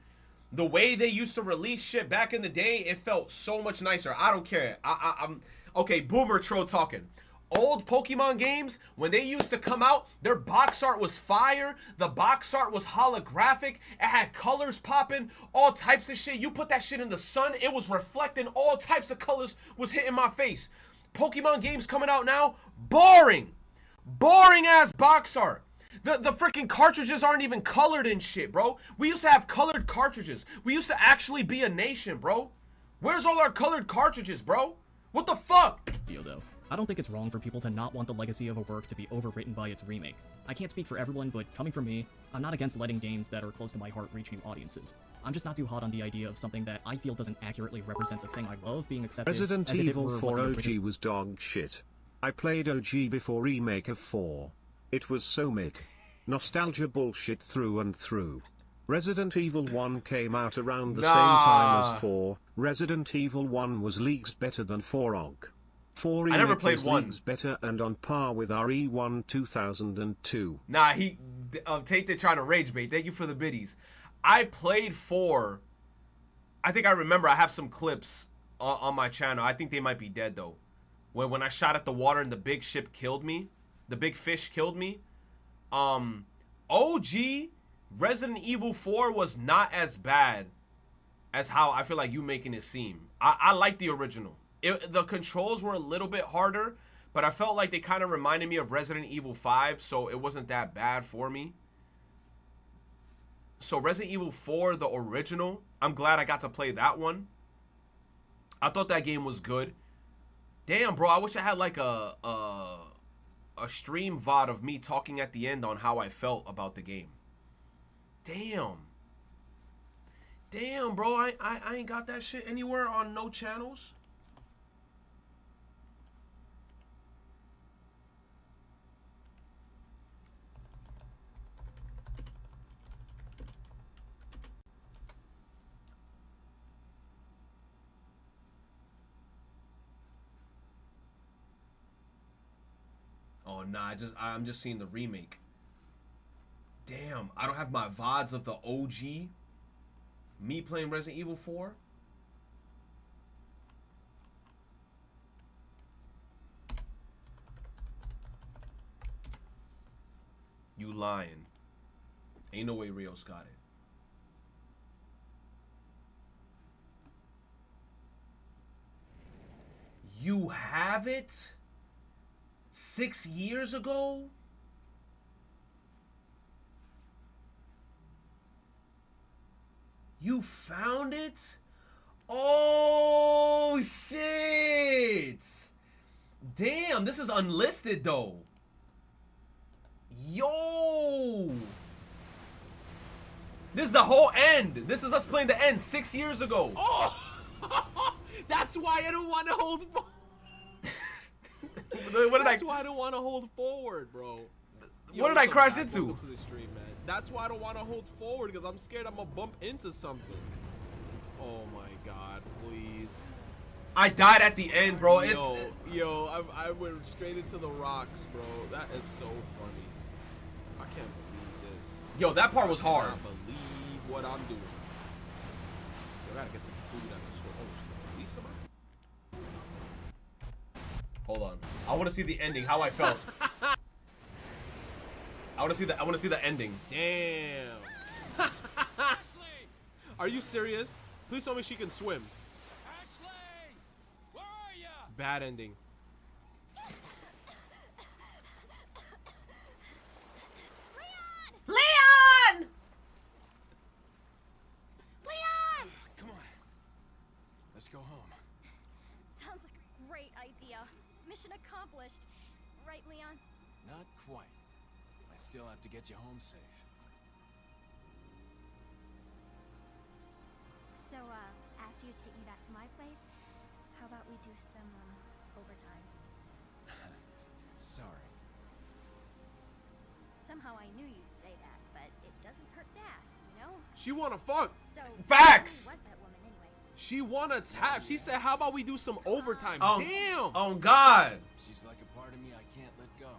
The way they used to release shit back in the day, it felt so much nicer. I don't care. I'm okay. Boomer Tro talking. Old Pokemon games, when they used to come out, their box art was fire. The box art was holographic. It had colors popping, all types of shit. You put that shit in the sun, it was reflecting. All types of colors was hitting my face. Pokemon games coming out now, boring. Boring ass box art. The freaking cartridges aren't even colored and shit, bro. We used to have colored cartridges. We used to actually be a nation, bro. Where's all our colored cartridges, bro? What the fuck? Though. I don't think it's wrong for people to not want the legacy of a work to be overwritten by its remake. I can't speak for everyone, but coming from me, I'm not against letting games that are close to my heart reach new audiences. I'm just not too hot on the idea of something that I feel doesn't accurately represent the thing I love being accepted. Resident as if it Evil were 4 what the OG was dog shit. I played OG before remake of 4. It was so mid. Nostalgia bullshit through and through. Resident Evil 1 came out around the same time as 4. Resident Evil 1 was leagues better than 4 OG. 4 remake I never played was 1. leagues better and on par with RE1 2002. Nah, Tate they trying to rage bait. Thank you for the biddies. I played 4. I think I remember. I have some clips on my channel. I think they might be dead though. When I shot at the water and the big ship killed me, the big fish killed me. OG Resident Evil 4 was not as bad as how I feel like you making it seem. I like the original. The controls were a little bit harder, but I felt like they kind of reminded me of Resident Evil 5, so it wasn't that bad for me. So Resident Evil 4, the original, I'm glad I got to play that one. I thought that game was good. Damn, bro, I wish I had like a stream VOD of me talking at the end on how I felt about the game. Damn. Damn, bro, I ain't got that shit anywhere on no channels. nah. I'm just seeing the remake. Damn, I don't have my VODs of the OG. Me playing Resident Evil 4. You lying. Ain't no way Rios got it. You have it? 6 years ago? You found it? Oh, shit. Damn, this is unlisted, though. Yo. This is the whole end. This is us playing the end 6 years ago. Oh! That's why I don't want to hold forward. That's why I don't want to hold forward, bro. What did I crash into? Welcome to the stream, man. That's why I don't want to hold forward, because I'm scared I'm gonna bump into something. Oh my god, please. I died at the end, bro. I went straight into the rocks, bro. That is so funny. I can't believe this. Yo, that part was hard. I can't believe what I'm doing. I gotta get some food at the store. Oh shit, Lisa, man. Hold on. I want to see the ending. How I felt. I want to see the ending. Damn. Are you serious? Please tell me she can swim. Ashley, where are ya? Bad ending. Leon! Leon! Come on. Let's go home. Sounds like a great idea. Mission accomplished. Right, Leon? Not quite. I still have to get you home safe. So, after you take me back to my place, how about we do some, overtime? Sorry. Somehow I knew you'd say that, but it doesn't hurt to ask, you know? She wanna fuck. So, Facts! who was that woman anyway? She wanna tap. She said, how about we do some overtime? Oh, Damn. Oh God! She's like a part of me I can't let go.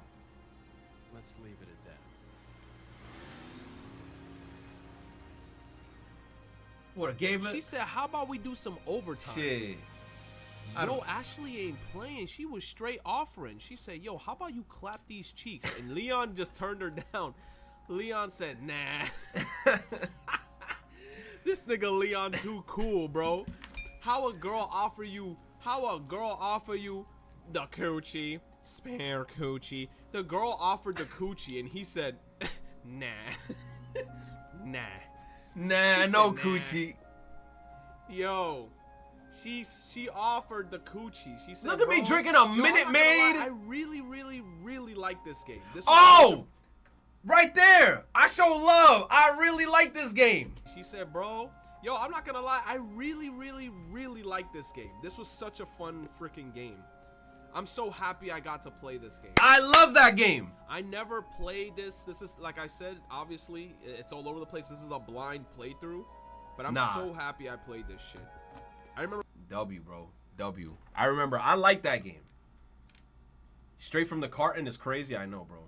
Let's leave it at that. What, gave it? She said, how about we do some overtime? Shit. Yo, Ashley ain't playing. She was straight offering. She said, yo, how about you clap these cheeks? And Leon just turned her down. Leon said, nah. This nigga Leon too cool, bro. How a girl offer you the coochie, spare coochie. The girl offered the coochie and he said, nah. Nah. Nah, He no said, nah. coochie. Yo, she offered the coochie. She said, Look at me "Bro, drinking a yo, I'm Minute not gonna lie, Maid." I really like this game. This was Oh! Right there! I show love. I really like this game. She said, bro, yo, I'm not gonna lie. I really like this game. This was such a fun freaking game. I'm so happy I got to play this game. I love that game. I never played this. This is, like I said, obviously, it's all over the place. This is a blind playthrough. But I'm Nah. so happy I played this shit. I remember. W, bro. W. I remember. I like that game. Straight from the carton is crazy. I know, bro.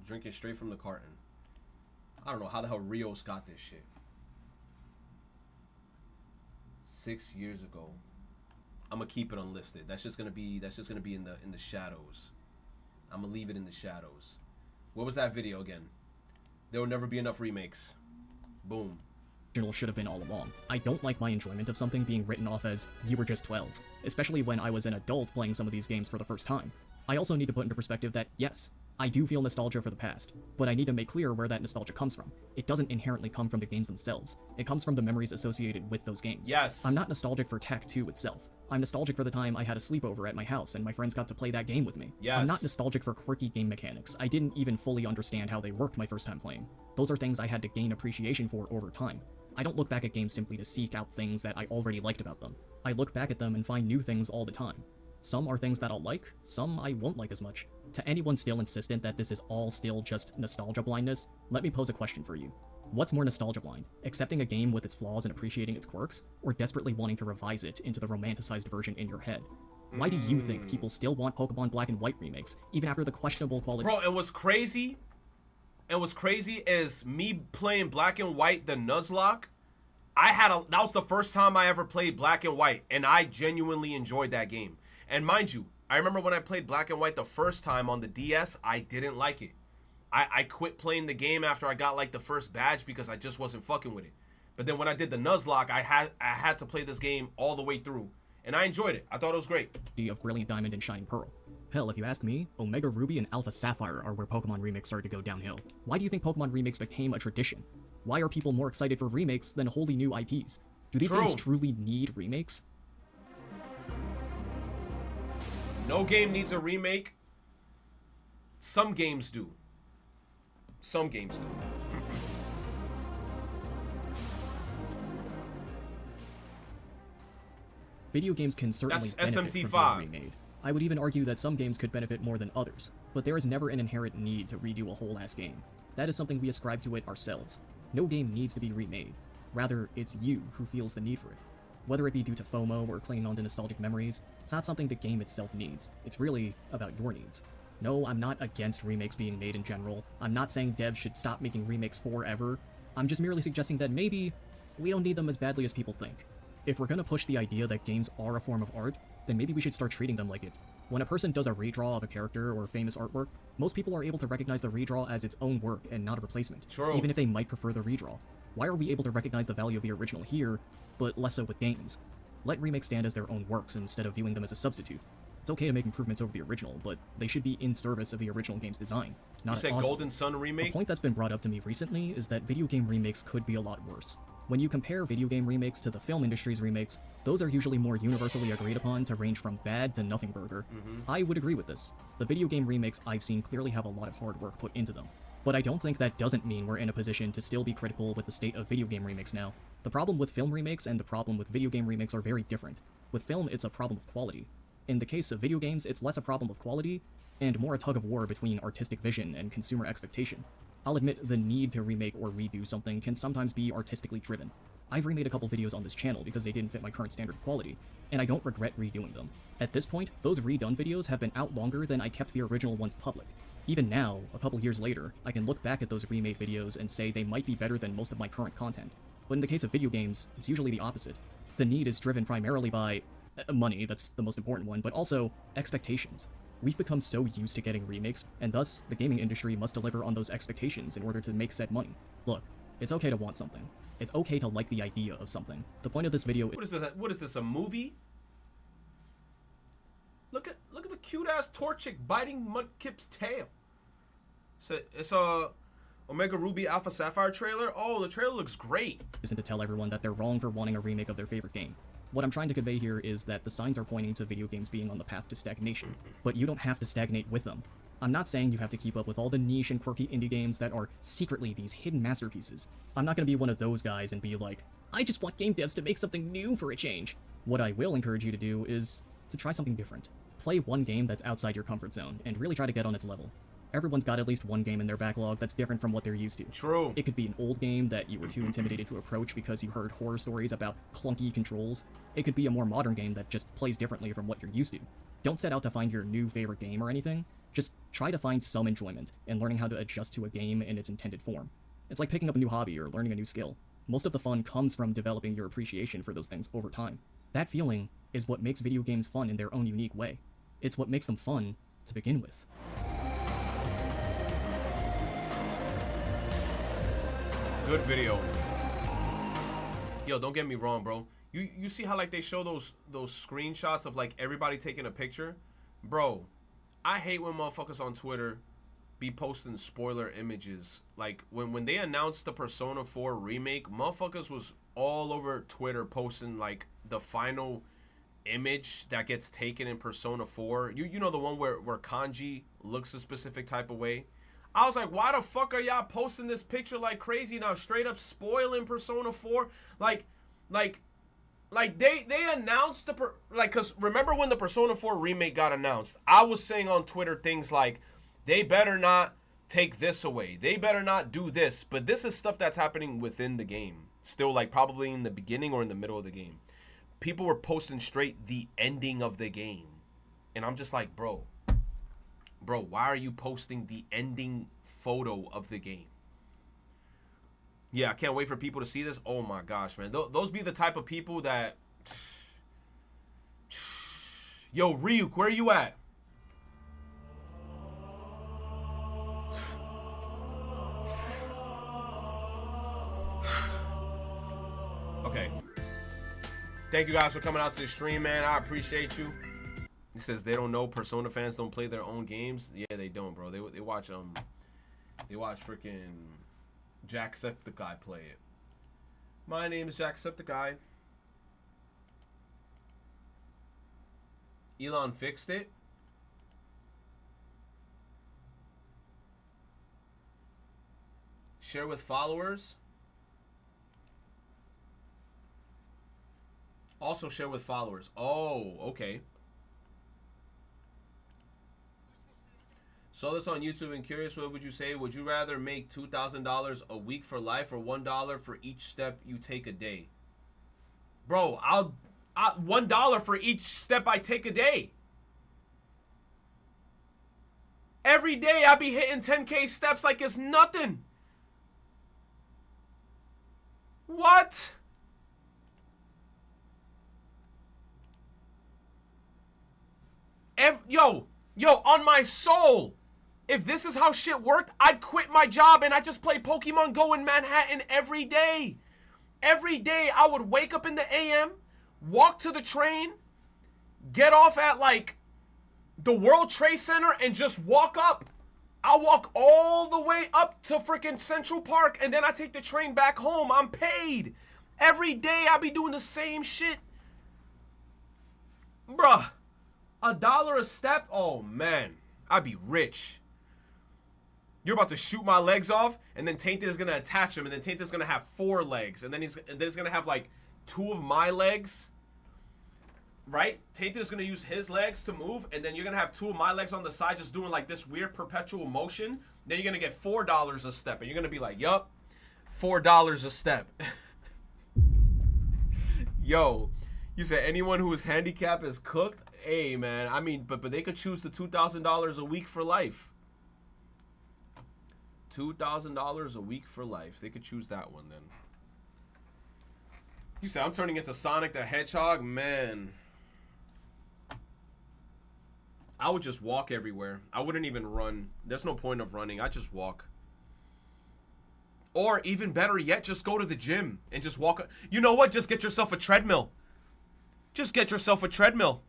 Drinking straight from the carton. I don't know how the hell Rios got this shit. 6 years ago. I'm gonna keep it unlisted. That's just gonna be in the shadows. I'm gonna leave it in the shadows. What was that video again? There will never be enough remakes. Boom. Should have been all along. I don't like my enjoyment of something being written off as, you were just 12, especially when I was an adult playing some of these games for the first time. I also need to put into perspective that, yes, I do feel nostalgia for the past, but I need to make clear where that nostalgia comes from. It doesn't inherently come from the games themselves. It comes from the memories associated with those games. Yes. I'm not nostalgic for Tak 2 itself. I'm nostalgic for the time I had a sleepover at my house and my friends got to play that game with me. Yes. I'm not nostalgic for quirky game mechanics. I didn't even fully understand how they worked my first time playing. Those are things I had to gain appreciation for over time. I don't look back at games simply to seek out things that I already liked about them. I look back at them and find new things all the time. Some are things that I'll like, some I won't like as much. To anyone still insistent that this is all still just nostalgia blindness, let me pose a question for you. What's more nostalgia blind? Accepting a game with its flaws and appreciating its quirks, or desperately wanting to revise it into the romanticized version in your head? Why do you think people still want Pokemon Black and White remakes, even after the questionable quality? Bro, and what's crazy is me playing Black and White, the Nuzlocke. That was the first time I ever played Black and White, and I genuinely enjoyed that game. And mind you, I remember when I played Black and White the first time on the DS, I didn't like it. I quit playing the game after I got like the first badge because I just wasn't fucking with it. But then when I did the Nuzlocke, I had to play this game all the way through, and I enjoyed it. I thought it was great. Of Brilliant Diamond and Shining Pearl. Hell, if you ask me, Omega Ruby and Alpha Sapphire are where Pokemon remakes started to go downhill. Why do you think Pokemon remakes became a tradition? Why are people more excited for remakes than wholly new IPs? Do these games truly need remakes? No game needs a remake. Some games do. Some games do. Video games can certainly That's benefit SMT5. from being remade. I would even argue that some games could benefit more than others, but there is never an inherent need to redo a whole-ass game. That is something we ascribe to it ourselves. No game needs to be remade. Rather, it's you who feels the need for it. Whether it be due to FOMO or clinging on to nostalgic memories, it's not something the game itself needs. It's really about your needs. No, I'm not against remakes being made in general. I'm not saying devs should stop making remakes forever. I'm just merely suggesting that maybe we don't need them as badly as people think. If we're gonna push the idea that games are a form of art, then maybe we should start treating them like it. When a person does a redraw of a character or famous artwork, most people are able to recognize the redraw as its own work and not a replacement, even if they might prefer the redraw. Why are we able to recognize the value of the original here, but less so with games? Let remakes stand as their own works instead of viewing them as a substitute. It's okay to make improvements over the original, but they should be in service of the original game's design, not You said at odds with Golden it. Sun A remake? point that's been brought up to me recently is that video game remakes could be a lot worse. When you compare video game remakes to the film industry's remakes, those are usually more universally agreed upon to range from bad to nothing burger. I would agree with this. The video game remakes I've seen clearly have a lot of hard work put into them. But I don't think that doesn't mean we're in a position to still be critical with the state of video game remakes now. The problem with film remakes and the problem with video game remakes are very different. With film, it's a problem of quality. In the case of video games, it's less a problem of quality, and more a tug-of-war between artistic vision and consumer expectation. I'll admit the need to remake or redo something can sometimes be artistically driven. I've remade a couple videos on this channel because they didn't fit my current standard of quality, and I don't regret redoing them. At this point, those redone videos have been out longer than I kept the original ones public. Even now, a couple years later, I can look back at those remade videos and say they might be better than most of my current content. But in the case of video games, it's usually the opposite. The need is driven primarily by money, that's the most important one, but also expectations. We've become so used to getting remakes, and thus, the gaming industry must deliver on those expectations in order to make said money. Look, it's okay to want something. It's okay to like the idea of something. The point of this video What is this, a movie? Look at the cute ass Torchic biting Mudkip's tail. It's a Omega Ruby Alpha Sapphire trailer. Oh, the trailer looks great. isn't to tell everyone that they're wrong for wanting a remake of their favorite game. What I'm trying to convey here is that the signs are pointing to video games being on the path to stagnation, but you don't have to stagnate with them. I'm not saying you have to keep up with all the niche and quirky indie games that are secretly these hidden masterpieces. I'm not going to be one of those guys and be like, I just want game devs to make something new for a change. What I will encourage you to do is to try something different. Play one game that's outside your comfort zone, and really try to get on its level. Everyone's got at least one game in their backlog that's different from what they're used to. True. It could be an old game that you were too intimidated to approach because you heard horror stories about clunky controls. It could be a more modern game that just plays differently from what you're used to. Don't set out to find your new favorite game or anything. Just try to find some enjoyment in learning how to adjust to a game in its intended form. It's like picking up a new hobby or learning a new skill. Most of the fun comes from developing your appreciation for those things over time. That feeling is what makes video games fun in their own unique way. It's what makes them fun to begin with. Good video. Yo, don't get me wrong, bro. You see how like they show those screenshots of like everybody taking a picture? Bro, I hate when motherfuckers on Twitter be posting spoiler images. Like when they announced the Persona 4 remake, motherfuckers was all over Twitter posting like the final image that gets taken in Persona 4. You know the one where Kanji looks a specific type of way? I was like, why the fuck are y'all posting this picture like crazy now? Straight up spoiling Persona 4? Like they announced cause remember when the Persona 4 remake got announced, I was saying on Twitter things like, they better not take this away. They better not do this. But this is stuff that's happening within the game. Still like probably in the beginning or in the middle of the game. People were posting straight the ending of the game. And I'm just like, bro, why are you posting the ending photo of the game? Yeah, I can't wait for people to see this. Oh my gosh, man. Those be the type of people that... Yo, Ryuk, where you at? Okay. Thank you guys for coming out to the stream, man. I appreciate you. He says they don't know Persona fans don't play their own games. Yeah, they don't, bro. They watch freaking Jacksepticeye play it. My name is Jacksepticeye. Elon fixed it. Share with followers. Also share with followers. Oh, okay. Saw this on YouTube and curious, what would you say? Would you rather make $2,000 a week for life or $1 for each step you take a day? Bro, I'll $1 for each step I take a day. Every day I be hitting 10K steps like it's nothing. What? Yo, on my soul. If this is how shit worked, I'd quit my job and I'd just play Pokemon Go in Manhattan every day. Every day I would wake up in the AM, walk to the train, get off at like the World Trade Center and just walk up. I'll walk all the way up to freaking Central Park and then I take the train back home. I'm paid. Every day I be doing the same shit. Bruh, $1 a step? Oh man, I'd be rich. You're about to shoot my legs off, and then Tainted is gonna attach him, and then Tainted is gonna have 4 legs, and then he's gonna have like 2 of my legs, right? Tainted is gonna use his legs to move, and then you're gonna have 2 of my legs on the side, just doing like this weird perpetual motion. Then you're gonna get $4 a step, and you're gonna be like, "Yup, $4 a step." Yo, you said anyone who is handicapped is cooked. Hey man, I mean, but they could choose the $2,000 a week for life. $2,000 a week for life. They could choose that one then. You said I'm turning into Sonic the Hedgehog? Man. I would just walk everywhere. I wouldn't even run. There's no point of running. I just walk. Or even better yet, just go to the gym and just walk. You know what? Just get yourself a treadmill. Just get yourself a treadmill.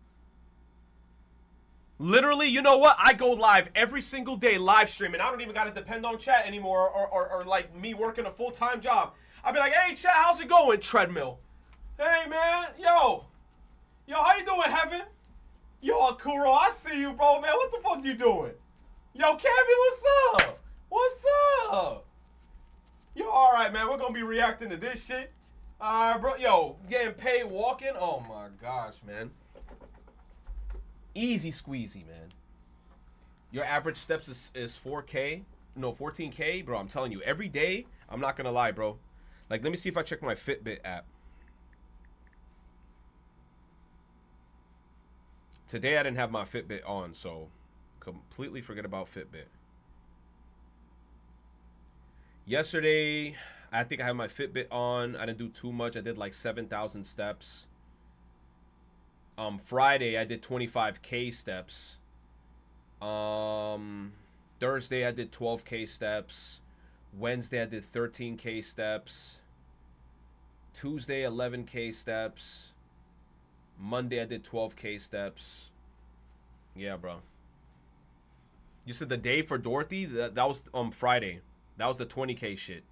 Literally, you know what? I go live every single day, live streaming. I don't even got to depend on chat anymore or like me working a full-time job. I'll be like, hey, chat, how's it going? Treadmill. Hey, man. Yo, how you doing, Heaven? Yo, Akuro, I see you, bro, man. What the fuck you doing? Yo, Kevin, what's up? What's up? Yo, all right, man. We're going to be reacting to this shit. Bro. Yo, getting paid walking? Oh, my gosh, man. Easy squeezy, man. Your average steps is 4K. No, 14K. Bro, I'm telling you, every day, I'm not going to lie, bro. Like, let me see if I check my Fitbit app. Today, I didn't have my Fitbit on, so completely forget about Fitbit. Yesterday, I think I had my Fitbit on. I didn't do too much. I did like 7,000 steps. Friday, I did 25K steps. Thursday, I did 12K steps. Wednesday, I did 13K steps. Tuesday, 11K steps. Monday, I did 12K steps. Yeah, bro. You said the day for Dorothy? That was Friday. That was the 20K shit.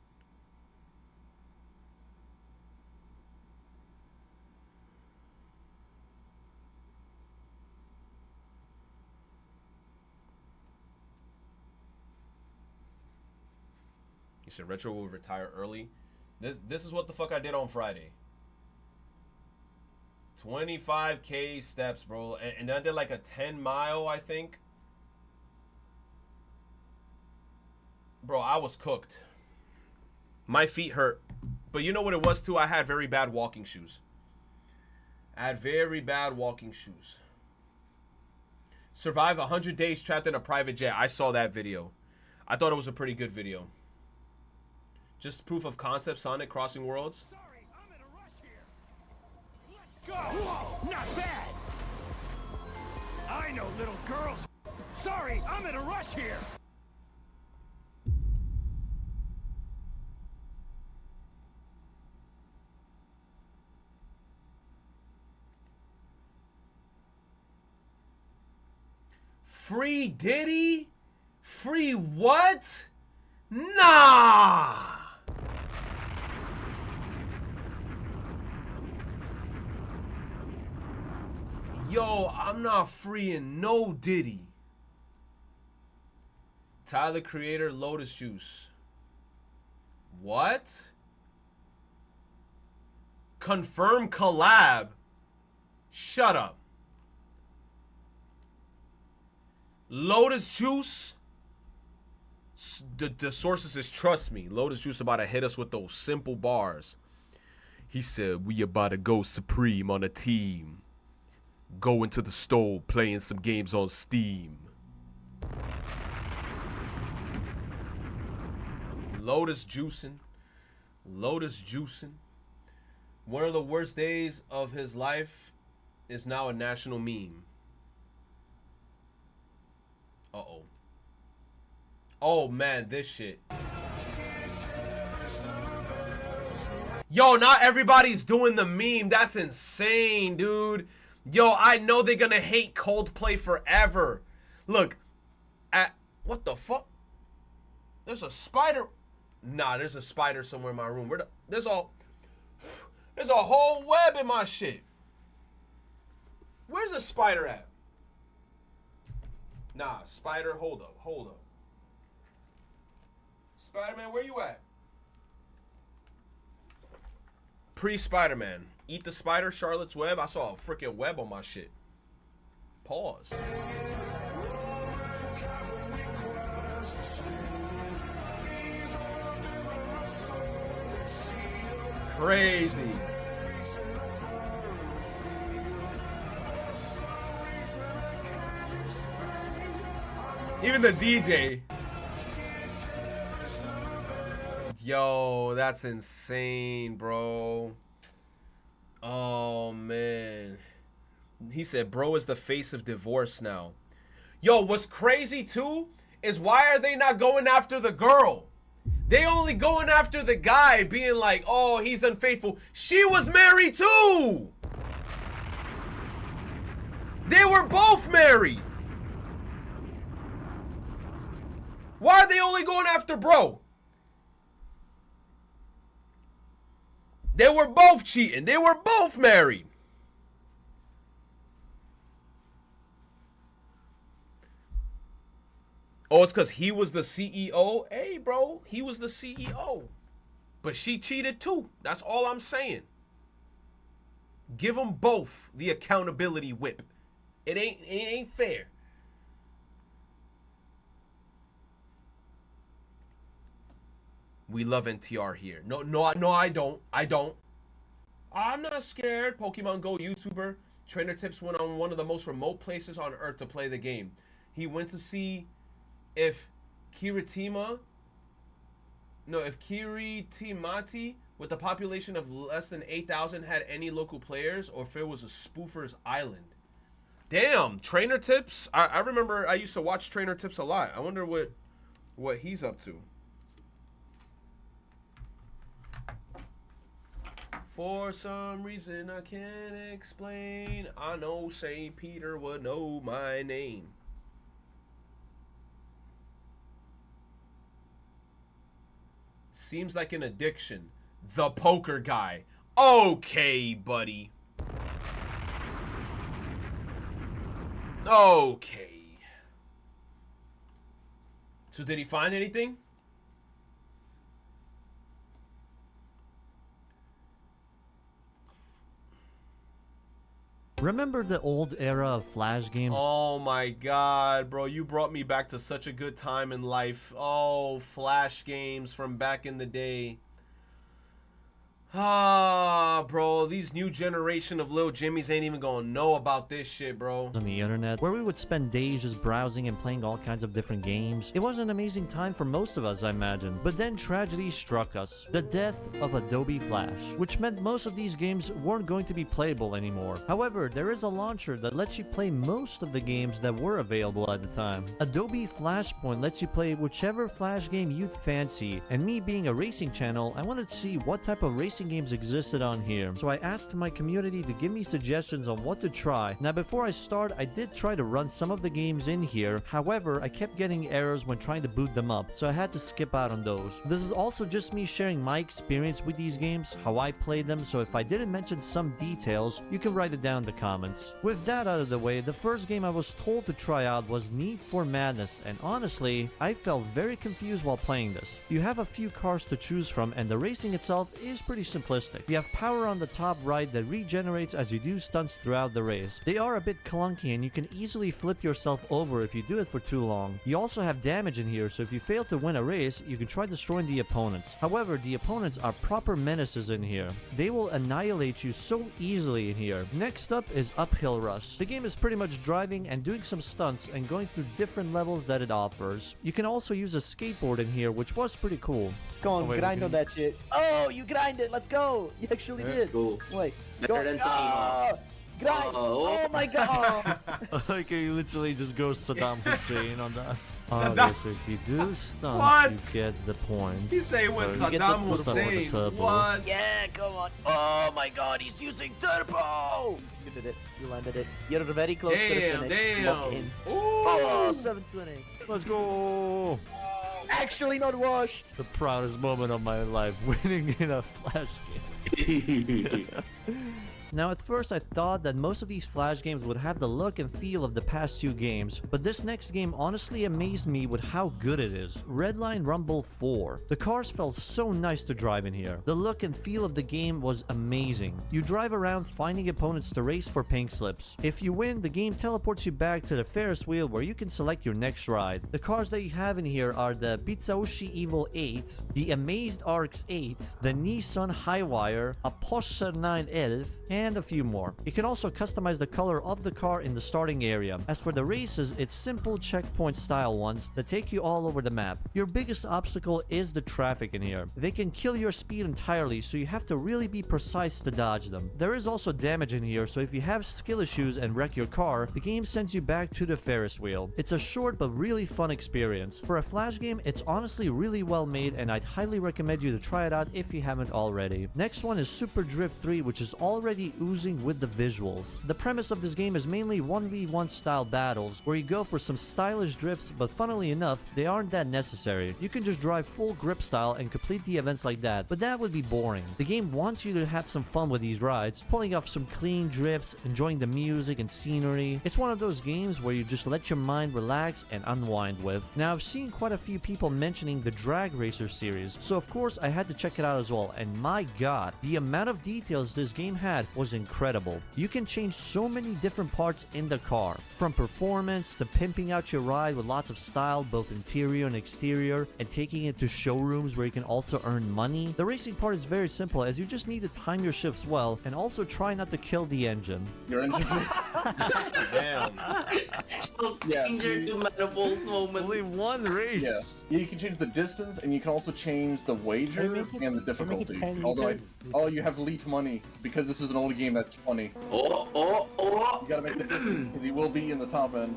You said Retro will retire early. This is what the fuck I did on Friday. 25K steps, bro. And then I did like a 10 mile, I think. Bro, I was cooked. My feet hurt. But you know what it was too? I had very bad walking shoes. I had very bad walking shoes. Survive 100 days trapped in a private jet. I saw that video. I thought it was a pretty good video. Just proof of concept, Sonic crossing worlds. Sorry, I'm in a rush here. Let's go. Whoa, not bad. I know little girls. Sorry, I'm in a rush here. Free Diddy? Free what? Nah! Yo, I'm not freeing no Diddy. Tyler Creator, Lotus Juice. What? Confirm collab. Shut up. Lotus Juice. The sources is trust me. Lotus Juice about to hit us with those simple bars. He said, we about to go supreme on a team. Go into the store, playing some games on Steam. Lotus juicing. Lotus juicing. One of the worst days of his life is now a national meme. Uh-oh. Oh, man, this shit. Yo, not everybody's doing the meme. That's insane, dude. Yo, I know they're gonna hate Coldplay forever. Look, what the fuck? There's a spider. Nah, there's a spider somewhere in my room. There's a whole web in my shit. Where's the spider at? Nah, spider, hold up. Spider-Man, where you at? Pre-Spider-Man. Eat the spider, Charlotte's Web. I saw a freaking web on my shit. Pause. Crazy. Even the DJ. Yo, that's insane, bro. Oh, man. He said, bro is the face of divorce now. Yo, what's crazy, too, is why are they not going after the girl? They only going after the guy, being like, oh, he's unfaithful. She was married, too. They were both married. Why are they only going after bro? They were both cheating. They were both married. Oh, it's because he was the CEO? Hey, bro, he was the CEO. But she cheated too. That's all I'm saying. Give them both the accountability whip. It ain't fair. We love NTR here. No, I don't. I'm not scared. Pokemon Go YouTuber. Trainer Tips went on one of the most remote places on Earth to play the game. He went to see if Kiritimati, with a population of less than 8,000 had any local players, or if it was a spoofer's island. Damn, Trainer Tips. I remember I used to watch Trainer Tips a lot. I wonder what he's up to. For some reason I can't explain, I know St. Peter would know my name. Seems like an addiction. The poker guy. Okay, buddy. Okay. So did he find anything? Remember the old era of Flash games? Oh my god, bro. You brought me back to such a good time in life. Oh, Flash games from back in the day. Ah, bro, these new generation of little Jimmys ain't even gonna know about this shit, bro. On the internet, where we would spend days just browsing and playing all kinds of different games. It was an amazing time for most of us, I imagine. But then tragedy struck us. The death of Adobe Flash, which meant most of these games weren't going to be playable anymore. However, there is a launcher that lets you play most of the games that were available at the time. Adobe Flashpoint lets you play whichever Flash game you'd fancy, and me being a racing channel, I wanted to see what type of racing games existed on here. So I asked my community to give me suggestions on what to try. Now before I start, I did try to run some of the games in here. However, I kept getting errors when trying to boot them up, so I had to skip out on those. This is also just me sharing my experience with these games, how I played them, so if I didn't mention some details, you can write it down in the comments. With that out of the way, the first game I was told to try out was Need for Madness, and honestly, I felt very confused while playing this. You have a few cars to choose from, and the racing itself is pretty simplistic. You have power on the top right that regenerates as you do stunts throughout the race. They are a bit clunky and you can easily flip yourself over if you do it for too long. You also have damage in here, so if you fail to win a race, you can try destroying the opponents. However, the opponents are proper menaces in here. They will annihilate you so easily in here. Next up is Uphill Rush. The game is pretty much driving and doing some stunts and going through different levels that it offers. You can also use a skateboard in here, which was pretty cool. Go on, grind on that shit. Oh, you grind it. Let's go. You actually did. Go. Wait. Better Go. than Grind. Oh my god. Okay, you literally just go Saddam Hussein on that. Saddam- So if you do stunts, What? you get the points. He say when So you get Saddam the turbo, Hussein. the turbo. What? Yeah, come on. Oh my god, he's using turbo. You did it. You landed it. You're very close to the Damn, finish. Lock damn. in. Ooh. Oh, 720. Let's go! Actually not washed. The proudest moment of my life, winning in a Flash game. Now at first I thought that most of these Flash games would have the look and feel of the past two games, but this next game honestly amazed me with how good it is. Redline Rumble 4. The cars felt so nice to drive in here. The look and feel of the game was amazing. You drive around finding opponents to race for pink slips. If you win, the game teleports you back to the Ferris wheel where you can select your next ride. The cars that you have in here are the Bitsuoshi Evil 8, the Amazed RX 8, the Nissan Highwire, a Porsche 911, and a few more. You can also customize the color of the car in the starting area. As for the races, it's simple checkpoint style ones that take you all over the map. Your biggest obstacle is the traffic in here. They can kill your speed entirely, so you have to really be precise to dodge them. There is also damage in here, so if you have skill issues and wreck your car, the game sends you back to the Ferris wheel. It's a short but really fun experience. For a Flash game, it's honestly really well made, and I'd highly recommend you to try it out if you haven't already. Next one is Super Drift 3, which is already oozing with the visuals. The premise of this game is mainly 1v1 style battles, where you go for some stylish drifts, but funnily enough, they aren't that necessary. You can just drive full grip style and complete the events like that, but that would be boring. The game wants you to have some fun with these rides, pulling off some clean drifts, enjoying the music and scenery. It's one of those games where you just let your mind relax and unwind with. Now, I've seen quite a few people mentioning the Drag Racer series, so of course I had to check it out as well, and my god, the amount of details this game had was incredible. You can change so many different parts in the car, from performance to pimping out your ride with lots of style, both interior and exterior, and taking it to showrooms where you can also earn money. The racing part is very simple, as you just need to time your shifts well and also try not to kill the engine. Your engine? Damn. Danger to manifold moment. Only one race. Yeah. You can change the distance, and you can also change the wager and the difficulty. Although you have leaked money because this is an old game. That's funny. Oh. You gotta make the difference because he will be in the top end.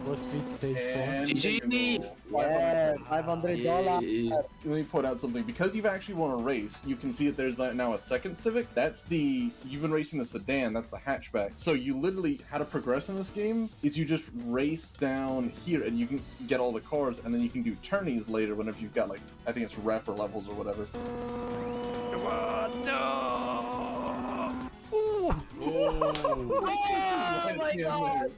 And GG. Yeah, $500. Let me point out something. Because you've actually won a race, you can see that there's now a second Civic. You've been racing the sedan, that's the hatchback. So you literally, how to progress in this game is you just race down here and you can get all the cars, and then you can do tourneys later whenever you've got, like, I think it's rep or levels or whatever. Come on, no! Oh my god!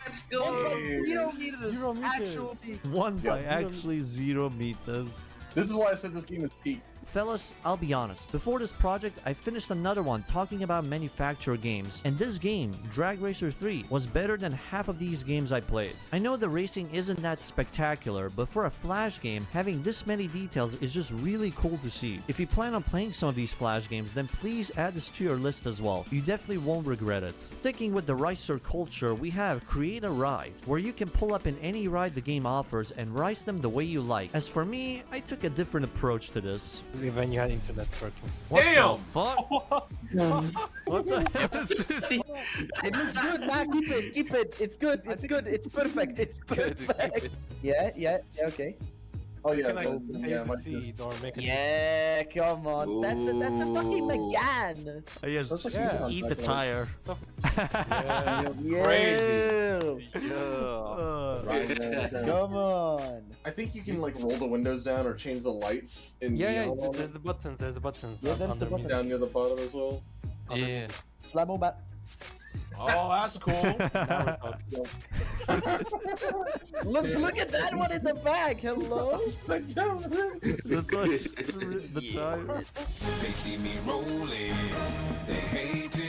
Let's go. 0 meters. Actual peak. Won by actually 0 meters. This is why I said this game is peak. Fellas, I'll be honest. Before this project, I finished another one talking about manufacturer games, and this game, Drag Racer 3, was better than half of these games I played. I know the racing isn't that spectacular, but for a Flash game, having this many details is just really cool to see. If you plan on playing some of these Flash games, then please add this to your list as well. You definitely won't regret it. Sticking with the racer culture, we have Create a Ride, where you can pull up in any ride the game offers and race them the way you like. As for me, I took a different approach to this. When you had internet working. What Damn! the fuck? What the hell is this? It looks good. Nah, keep it. It's good. It's good. It's perfect. It's perfect. Yeah, okay. Oh yeah, Can I so, save yeah, the my seed or make it? Yeah, come on. That's a fucking McGann. Yes, That's like Yeah. eat the tire. Yeah. Crazy. Come on. I think you can like roll the windows down or change the lights in Yeah, neon on there's the buttons. There's the buttons. Yeah, there's the under buttons. down near the bottom as well. Yeah. Slamo bat. Oh, that's cool. Now we're talking. Look at that one in the back. Hello. That's like the tire. They see me rolling, they hate it.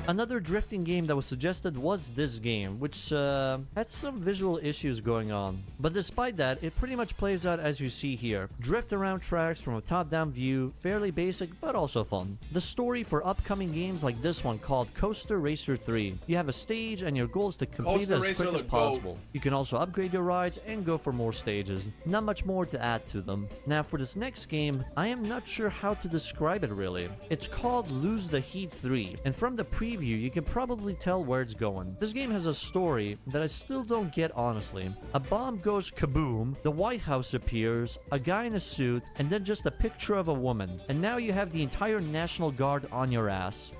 Another drifting game that was suggested was this game, which had some visual issues going on. But despite that, it pretty much plays out as you see here. Drift around tracks from a top-down view, fairly basic, but also fun. The story for upcoming games like this one called Coaster Racer 3. You have a stage and your goal is to complete Coaster it as Racer quick as look possible. You can also upgrade your rides and go for more stages. Not much more to add to them. Now for this next game, I am not sure how to describe it really. It's called Lose the Heat 3, and from the preview you can probably tell where it's going. This game has a story that I still don't get honestly. A bomb goes kaboom, the White House appears, a guy in a suit, and then just a picture of a woman. And now you have the entire National Guard on your ass.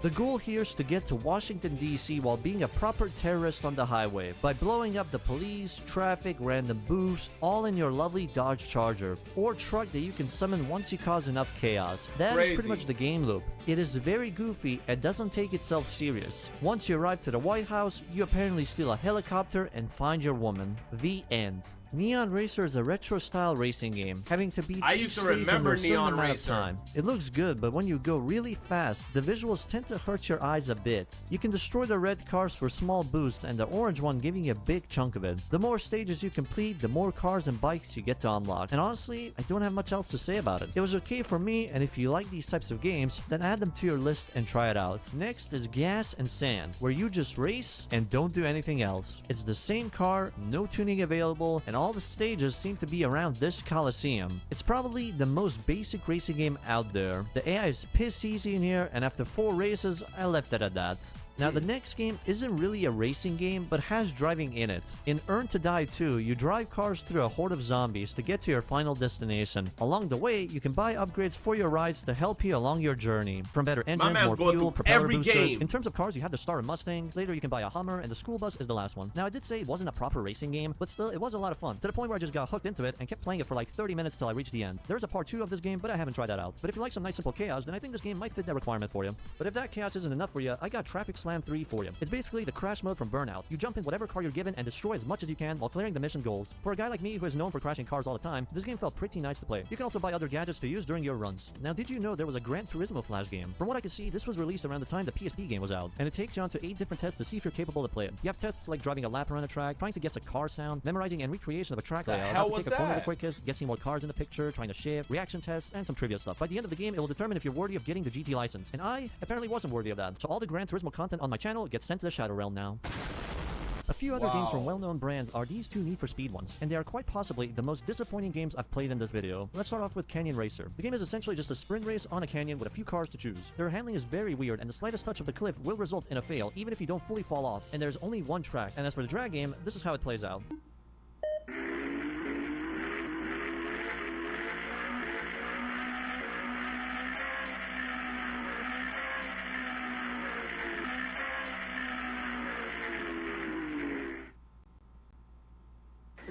The goal here is to get to Washington, D.C. while being a proper terrorist on the highway by blowing up the police, traffic, random booths, all in your lovely Dodge Charger or truck that you can summon once you cause enough chaos. That is pretty much the game loop. It is very goofy and doesn't take itself serious. Once you arrive to the White House, you apparently steal a helicopter and find your woman. The end. Neon Racer is a retro-style racing game, having to beat I each used to stage remember under a certain Neon amount of Racer. time. It looks good, but when you go really fast, the visuals tend to hurt your eyes a bit. You can destroy the red cars for small boosts and the orange one giving you a big chunk of it. The more stages you complete, the more cars and bikes you get to unlock. And honestly, I don't have much else to say about it. It was okay for me, and if you like these types of games, then add them to your list and try it out. Next is Gas and Sand, where you just race and don't do anything else. It's the same car, no tuning available, and all the stages seem to be around this Coliseum. It's probably the most basic racing game out there. The AI is piss easy in here, and after 4 races, I left it at that. Now, the next game isn't really a racing game, but has driving in it. In Earn to Die 2, you drive cars through a horde of zombies to get to your final destination. Along the way, you can buy upgrades for your rides to help you along your journey. From better engines, man's more going fuel, through propeller every boosters. game. In terms of cars, you have the Star and Mustang. Later, you can buy a Hummer, and the school bus is the last one. Now, I did say it wasn't a proper racing game, but still, it was a lot of fun. To the point where I just got hooked into it and kept playing it for like 30 minutes till I reached the end. There's a part 2 of this game, but I haven't tried that out. But if you like some nice simple chaos, then I think this game might fit that requirement for you. But if that chaos isn't enough for you, I got Traffic Slam 3 for you. It's basically the crash mode from Burnout. You jump in whatever car you're given and destroy as much as you can while clearing the mission goals. For a guy like me who is known for crashing cars all the time, this game felt pretty nice to play. You can also buy other gadgets to use during your runs. Now, did you know there was a Gran Turismo Flash game? From what I could see, this was released around the time the PSP game was out, and it takes you onto 8 different tests to see if you're capable to play it. You have tests like driving a lap around a track, trying to guess a car sound, memorizing and recreation of a track layout, how to take a corner the quickest, guessing what cars in the picture, trying to shift, reaction tests, and some trivia stuff. By the end of the game, it will determine if you're worthy of getting the GT license, and I apparently wasn't worthy of that. So all the Gran Turismo content on my channel gets sent to the Shadow Realm now. A few other games from well-known brands are these 2 Need for Speed ones, and they are quite possibly the most disappointing games I've played in this video. Let's start off with Canyon Racer. The game is essentially just a sprint race on a canyon with a few cars to choose. Their handling is very weird, and the slightest touch of the cliff will result in a fail, even if you don't fully fall off, and there's only one track. And as for the drag game, this is how it plays out.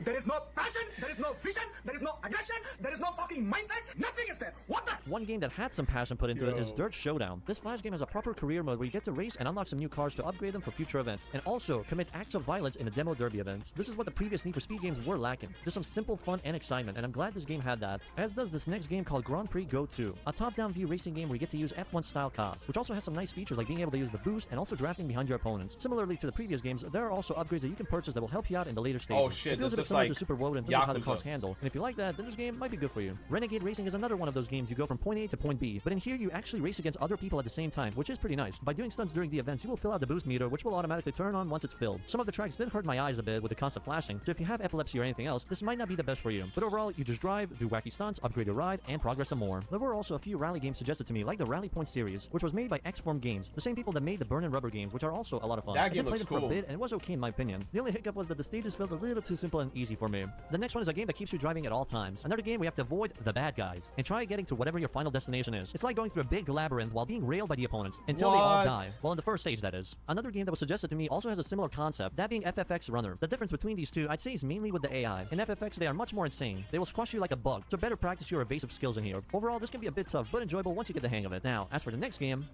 There is no passion, there is no vision, there is no aggression, there is no fucking mindset, nothing is there. What the? One game that had some passion put into it is Dirt Showdown. This Flash game has a proper career mode where you get to race and unlock some new cars to upgrade them for future events, and also commit acts of violence in the demo derby events. This is what the previous Need for Speed games were lacking. Just some simple fun and excitement, and I'm glad this game had that. As does this next game called Grand Prix Go 2, a top-down view racing game where you get to use F1 style cars, which also has some nice features like being able to use the boost and also drafting behind your opponents. Similarly to the previous games, there are also upgrades that you can purchase that will help you out in the later stages. Oh shit, it feels this a bit is similar like to Super Road and how the cars Yakuza. handle, and if you like that, then this game might be good for you. Renegade Racing is another one of those games you go from point A to point B, but in here you actually race against other people at the same time, which is pretty nice. By doing stunts during the events, you will fill out the boost meter, which will automatically turn on once it's filled. Some of the tracks did hurt my eyes a bit with the constant flashing, so if you have epilepsy or anything else, this might not be the best for you. But overall, you just drive, do wacky stunts, upgrade your ride, and progress some more. There were also a few rally games suggested to me, like the Rally Point series, which was made by X-Form Games, the same people that made the Burn and Rubber games, which are also a lot of fun. That game I did play looks them for cool. a bit, and it was okay in my opinion. The only hiccup was that the stages felt a little too simple and easy for me. The next one is a game that keeps you driving at all times. Another game where you have to avoid the bad guys and try getting to whatever your final destination is. It's like going through a big labyrinth while being railed by the opponents until they all What? die. Well, in the first stage, that is. Another game that was suggested to me also has a similar concept, that being FFX Runner. The difference between these two, I'd say, is mainly with the AI. In FFX, they are much more insane. They will squash you like a bug, so better practice your evasive skills in here. Overall, this can be a bit tough, but enjoyable once you get the hang of it. Now, as for the next game...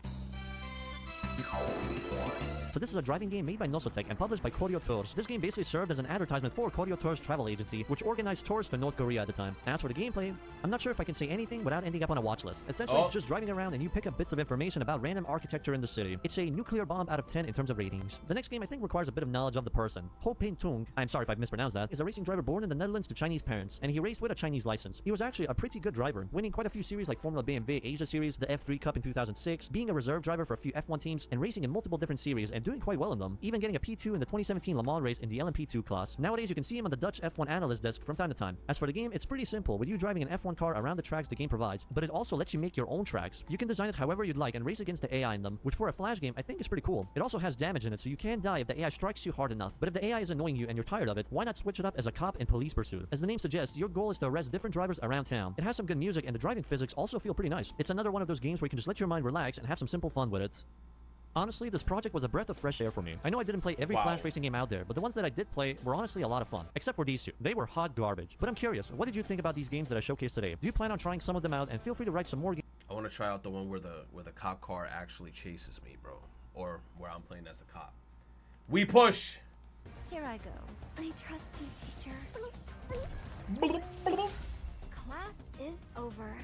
So this is a driving game made by Nosotech and published by Koryo Tours. This game basically served as an advertisement for Koryo Tours travel agency, which organized tours to North Korea at the time. As for the gameplay, I'm not sure if I can say anything without ending up on a watch list. Essentially, it's just driving around and you pick up bits of information about random architecture in the city. It's a nuclear bomb out of 10 in terms of ratings. The next game I think requires a bit of knowledge of the person. Ho Pin Tung, I'm sorry if I've mispronounced that, is a racing driver born in the Netherlands to Chinese parents, and he raced with a Chinese license. He was actually a pretty good driver, winning quite a few series like Formula BMW Asia Series, the F3 Cup in 2006, being a reserve driver for a few F1 teams, and racing in multiple different series and doing quite well in them, even getting a P2 in the 2017 Le Mans race in the LMP2 class. Nowadays, you can see him on the Dutch F1 analyst desk from time to time. As for the game, it's pretty simple, with you driving an F1 car around the tracks the game provides, but it also lets you make your own tracks. You can design it however you'd like and race against the AI in them, which for a Flash game I think is pretty cool. It also has damage in it, so you can die if the AI strikes you hard enough. But if the AI is annoying you and you're tired of it, why not switch it up as a cop in Police Pursuit? As the name suggests, your goal is to arrest different drivers around town. It has some good music, and the driving physics also feel pretty nice. It's another one of those games where you can just let your mind relax and have some simple fun with it. Honestly, this project was a breath of fresh air for me. I know I didn't play every Flash racing game out there, but the ones that I did play were honestly a lot of fun. Except for these two. They were hot garbage. But I'm curious, what did you think about these games that I showcased today? Do you plan on trying some of them out, and feel free to write some more games? I want to try out the one where the cop car actually chases me, bro, or where I'm playing as the cop. We push. Here I go. I trust you, teacher. Class is over.